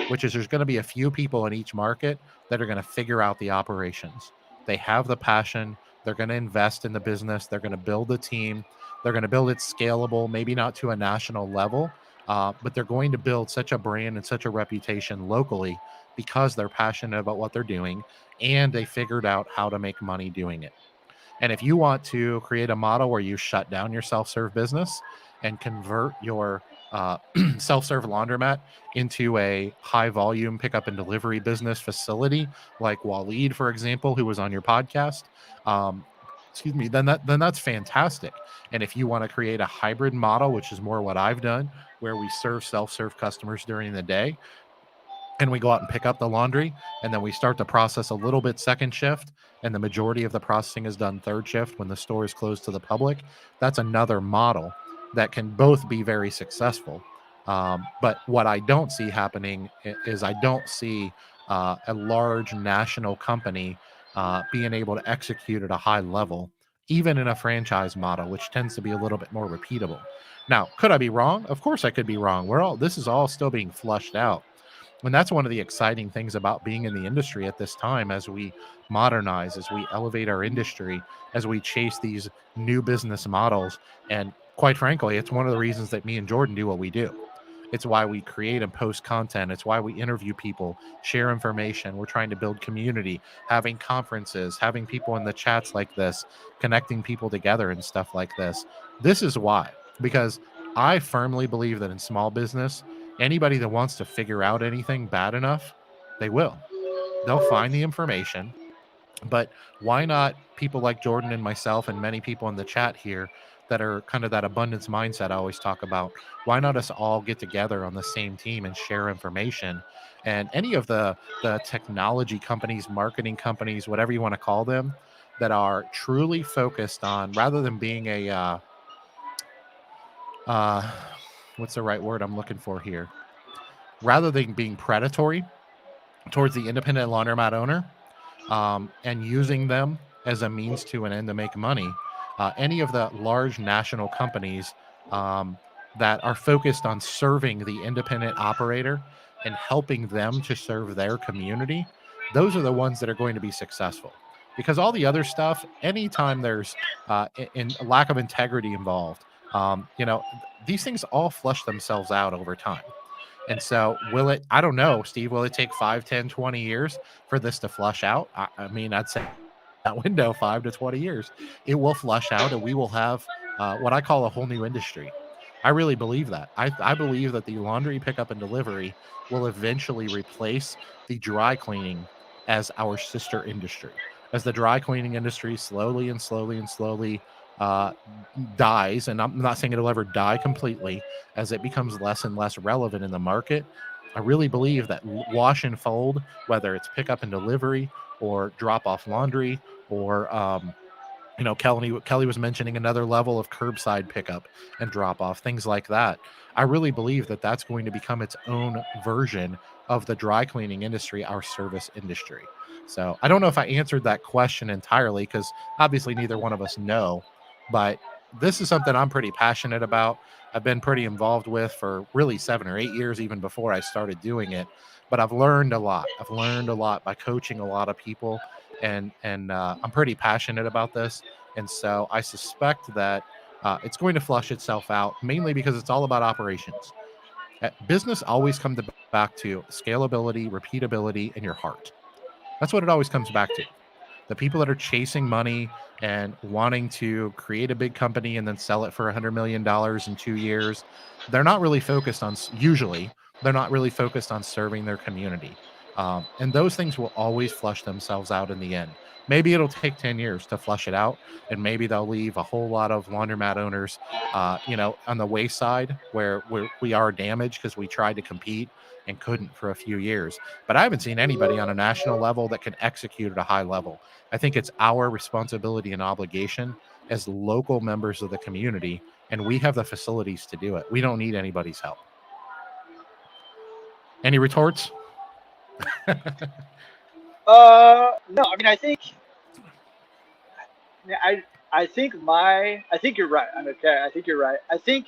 which is there's going to be a few people in each market that are going to figure out the operations. They have the passion. They're going to invest in the business. They're going to build a team. They're going to build it scalable, maybe not to a national level, but they're going to build such a brand and such a reputation locally because they're passionate about what they're doing and they figured out how to make money doing it. And if you want to create a model where you shut down your self-serve business and convert your self-serve laundromat into a high volume pickup and delivery business facility like Waleed, for example, who was on your podcast, excuse me, then that's fantastic. And if you want to create a hybrid model, which is more what I've done, where we serve self-serve customers during the day and we go out and pick up the laundry, and then we start the process a little bit second shift, and the majority of the processing is done third shift when the store is closed to the public, that's another model that can both be very successful. But what I don't see happening is I don't see a large national company being able to execute at a high level, even in a franchise model, which tends to be a little bit more repeatable. Now, could I be wrong? Of course I could be wrong. This is all still being flushed out. And that's one of the exciting things about being in the industry at this time, as we modernize, as we elevate our industry, as we chase these new business models. And quite frankly, it's one of the reasons that me and Jordan do what we do. It's why we create and post content. It's why we interview people, share information. We're trying to build community, having conferences, having people in the chats like this, connecting people together and stuff like this. This is why, because I firmly believe that in small business, anybody that wants to figure out anything bad enough, they will. They'll find the information. But why not people like Jordan and myself and many people in the chat here that are kind of that abundance mindset I always talk about? Why not us all get together on the same team and share information? And any of the technology companies, marketing companies, whatever you want to call them, that are truly focused on, rather than being a what's the right word I'm looking for here? Rather than being predatory towards the independent laundromat owner, and using them as a means to an end to make money, any of the large national companies that are focused on serving the independent operator and helping them to serve their community, those are the ones that are going to be successful. Because all the other stuff, anytime there's in lack of integrity involved, these things all flush themselves out over time. And so will it, I don't know, Steve, will it take 5, 10, 20 years for this to flush out? I mean, I'd say that window, 5 to 20 years, it will flush out and we will have what I call a whole new industry. I really believe that. I believe that the laundry pickup and delivery will eventually replace the dry cleaning as our sister industry. As the dry cleaning industry slowly and slowly and slowly uh, dies, and I'm not saying it'll ever die completely, as it becomes less and less relevant in the market, I really believe that wash and fold, whether it's pickup and delivery or drop off laundry, or Kelly was mentioning another level of curbside pickup and drop off, things like that. I really believe that that's going to become its own version of the dry cleaning industry, our service industry. So I don't know if I answered that question entirely, because obviously neither one of us know, but this is something I'm pretty passionate about. I've been pretty involved with for really 7 or 8 years, even before I started doing it. But I've learned a lot. I've learned a lot by coaching a lot of people, and I'm pretty passionate about this. And so I suspect that it's going to flush itself out, mainly because it's all about operations. Business always comes back to scalability, repeatability, and your heart. That's what it always comes back to. The people that are chasing money and wanting to create a big company and then sell it for $100 million in 2 years, they're not really focused on, usually, they're not really focused on serving their community. And those things will always flush themselves out in the end. Maybe it'll take 10 years to flush it out, and maybe they'll leave a whole lot of laundromat owners, on the wayside, where we are damaged because we tried to compete and couldn't for a few years. But I haven't seen anybody on a national level that can execute at a high level. I think it's our responsibility and obligation as local members of the community, and we have the facilities to do it. We don't need anybody's help. Any retorts? No, I mean, I think you're right. I'm okay. I think you're right. I think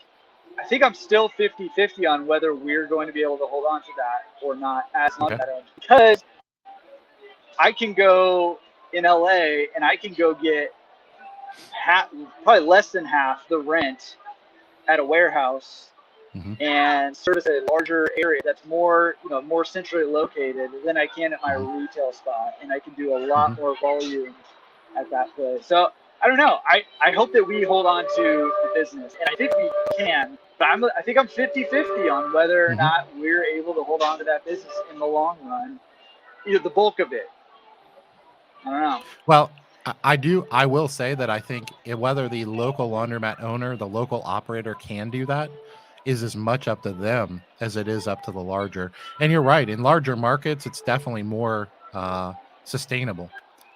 I'm still 50-50 on whether we're going to be able to hold on to that or not as Okay. because I can go in LA and I can go get probably less than half the rent at a warehouse and service a larger area that's more, more centrally located than I can at my retail spot, and I can do a lot more volume at that place. So I don't know. I hope that we hold on to the business, and I think we can. But I think I'm 50-50 on whether or not we're able to hold on to that business in the long run, either the bulk of it. I don't know. Well, I will say that I think whether the local laundromat owner, the local operator can do that is as much up to them as it is up to the larger. And you're right. In larger markets, it's definitely more sustainable.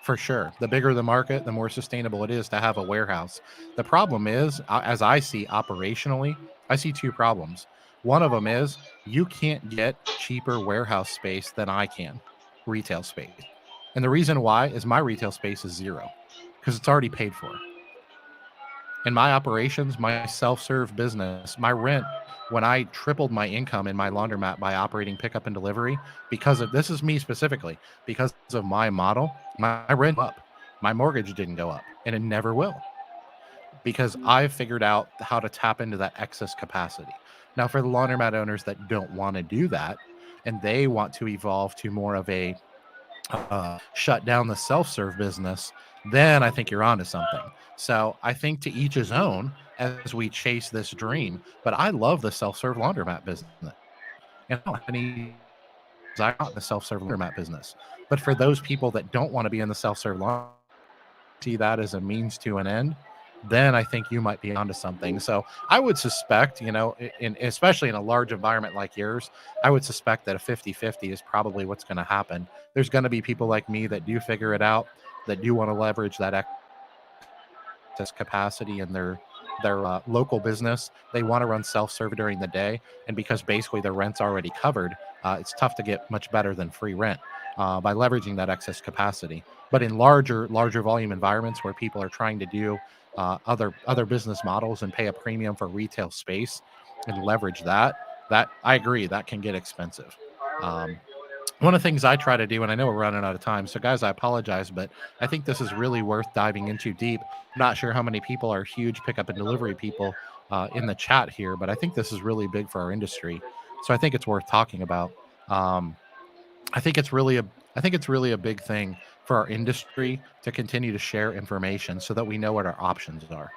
For sure. The bigger the market, the more sustainable it is to have a warehouse. The problem is, as I see operationally, I see two problems. One of them is you can't get cheaper warehouse space than I can, retail space. And the reason why is my retail space is zero because it's already paid for. In my operations, my self-serve business, my rent, when I tripled my income in my laundromat by operating pickup and delivery, because of this is me specifically, because of my model, my rent up. My mortgage didn't go up, and it never will. Because I've figured out how to tap into that excess capacity. Now, for the laundromat owners that don't want to do that, and they want to evolve to more of a shut down the self-serve business, then I think you're onto something. So I think to each his own as we chase this dream. But I love the self-serve laundromat business, and I don't have any desire in the self-serve laundromat business. But for those people that don't want to be in the self-serve laundromat, see that as a means to an end, then I think you might be onto something. So I would suspect, especially in a large environment like yours, I would suspect that a 50-50 is probably what's going to happen. There's going to be people like me that do figure it out, that do want to leverage that excess capacity in their local business. They want to run self-serve during the day, and because basically their rent's already covered, it's tough to get much better than free rent by leveraging that excess capacity. But in larger volume environments where people are trying to do other business models and pay a premium for retail space and leverage that I agree that can get expensive. One of the things I try to do, and I know we're running out of time, so guys, I apologize, but I think this is really worth diving into deep. I'm not sure how many people are huge pickup and delivery people in the chat here, but I think this is really big for our industry. So I think it's worth talking about. I think it's really a big thing for our industry to continue to share information so that we know what our options are.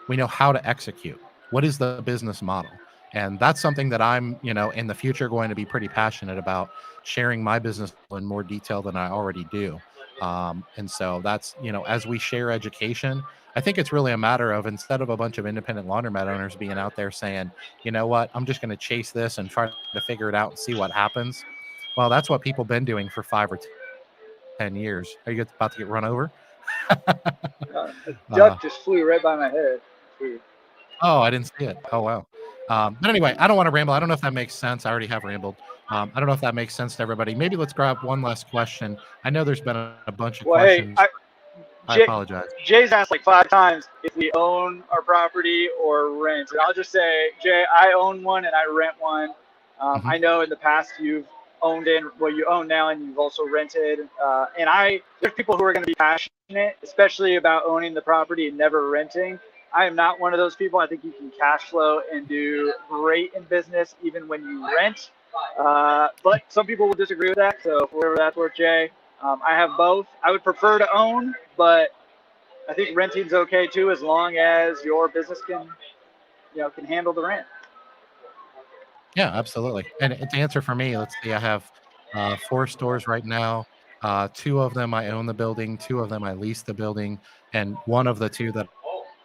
We know how to execute. What is the business model? And that's something that I'm, in the future going to be pretty passionate about, sharing my business in more detail than I already do. And so that's, as we share education, I think it's really a matter of, instead of a bunch of independent laundromat owners being out there saying, you know what, I'm just going to chase this and try to figure it out and see what happens. Well, that's what people been doing for 5 or 10 years. Are you about to get run over? A duck just flew right by my head. Oh, I didn't see it. Oh, wow. But anyway, I don't want to ramble. I don't know if that makes sense. I already have rambled. I don't know if that makes sense to everybody. Maybe let's grab one last question. I know there's been a bunch of questions. Hey, I apologize. Jay's asked like 5 times if we own our property or rent. And I'll just say, Jay, I own one and I rent one. I know in the past you've owned you own now, and you've also rented. And there's people who are going to be passionate, especially about owning the property and never renting. I am not one of those people. I think you can cash flow and do great in business even when you rent. But some people will disagree with that. So for whatever that's worth, Jay, I have both. I would prefer to own, but I think renting's okay too, as long as your business can handle the rent. Yeah, absolutely. And to answer for me, let's see, I have 4 stores right now. 2 of them I own the building, 2 of them I lease the building, and one of the 2 that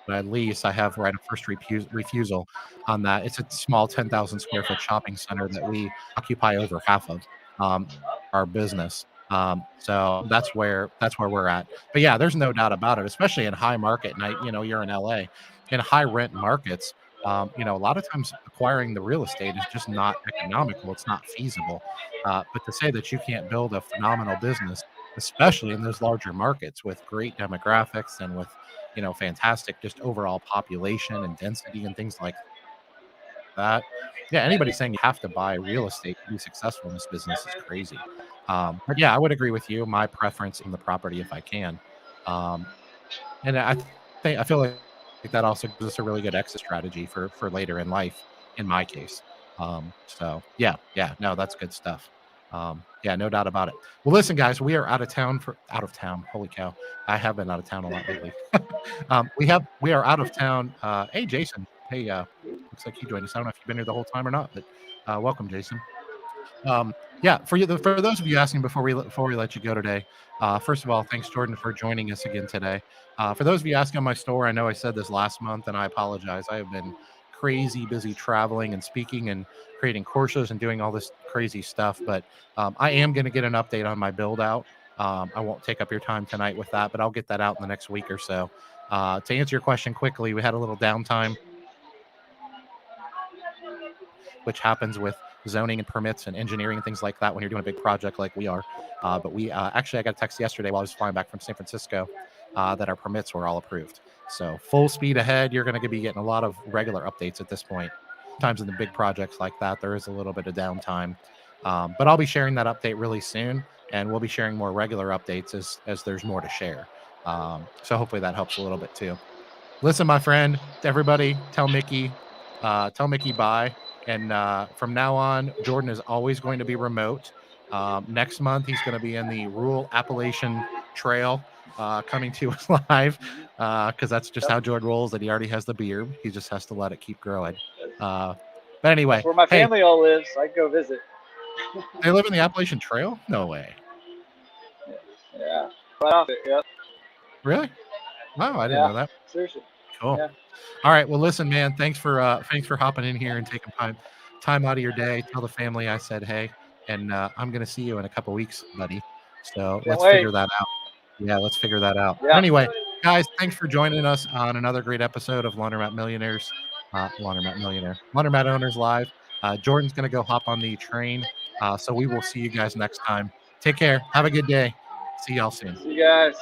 I lease, I have right of first refusal on that. It's a small 10,000 square foot shopping center that we occupy over half of our business. So that's where we're at. But yeah, there's no doubt about it, especially in high market. And you're in LA, in high rent markets. A lot of times acquiring the real estate is just not economical. It's not feasible. But to say that you can't build a phenomenal business, especially in those larger markets with great demographics and with fantastic just overall population and density and things like that. Yeah, anybody saying you have to buy real estate to be successful in this business is crazy. But yeah, I would agree with you. My preference in the property if I can. And I feel like that also gives us a really good exit strategy for later in life. in my case. So yeah, no, that's good stuff. Yeah, no doubt about it. Well, listen, guys, we are out of town. Holy cow. I have been out of town a lot lately. We are out of town. Hey, Jason. Hey, looks like you joined us. I don't know if you've been here the whole time or not, but welcome, Jason. Yeah, for those of you asking before we let you go today, first of all, thanks, Jordan, for joining us again today. For those of you asking on my store, I know I said this last month, and I apologize. I have been crazy busy traveling and speaking and creating courses and doing all this crazy stuff, but I am going to get an update on my build out. I won't take up your time tonight with that, but I'll get that out in the next week or so. To answer your question quickly, we had a little downtime, which happens with zoning and permits and engineering and things like that when you're doing a big project like we are. But we actually, I got a text yesterday while I was flying back from San Francisco that our permits were all approved. So full speed ahead. You're going to be getting a lot of regular updates at this point. Sometimes in the big projects like that, there is a little bit of downtime. But I'll be sharing that update really soon, and we'll be sharing more regular updates as there's more to share. So hopefully that helps a little bit too. Listen, my friend, everybody, tell Mickey bye. And from now on, Jordan is always going to be remote. Next month, he's going to be in the rural Appalachian Trail, coming to us live, because that's just how Jordan rolls. That he already has the beard. He just has to let it keep growing. But anyway, that's where my family all lives. I go visit. They live in the Appalachian Trail? No way. Yeah, right off it. Yep. Really? Wow, I didn't know that. Seriously. Cool. Yeah. All right. Well, listen, man. Thanks for hopping in here and taking time out of your day. Tell the family I said hey, and I'm gonna see you in a couple weeks, buddy. So let's figure that out. Yeah, let's figure that out. Yeah. Anyway, guys, thanks for joining us on another great episode of Laundromat Millionaires, Laundromat Owners Live. Jordan's gonna go hop on the train, so we will see you guys next time. Take care. Have a good day. See y'all soon. See you guys.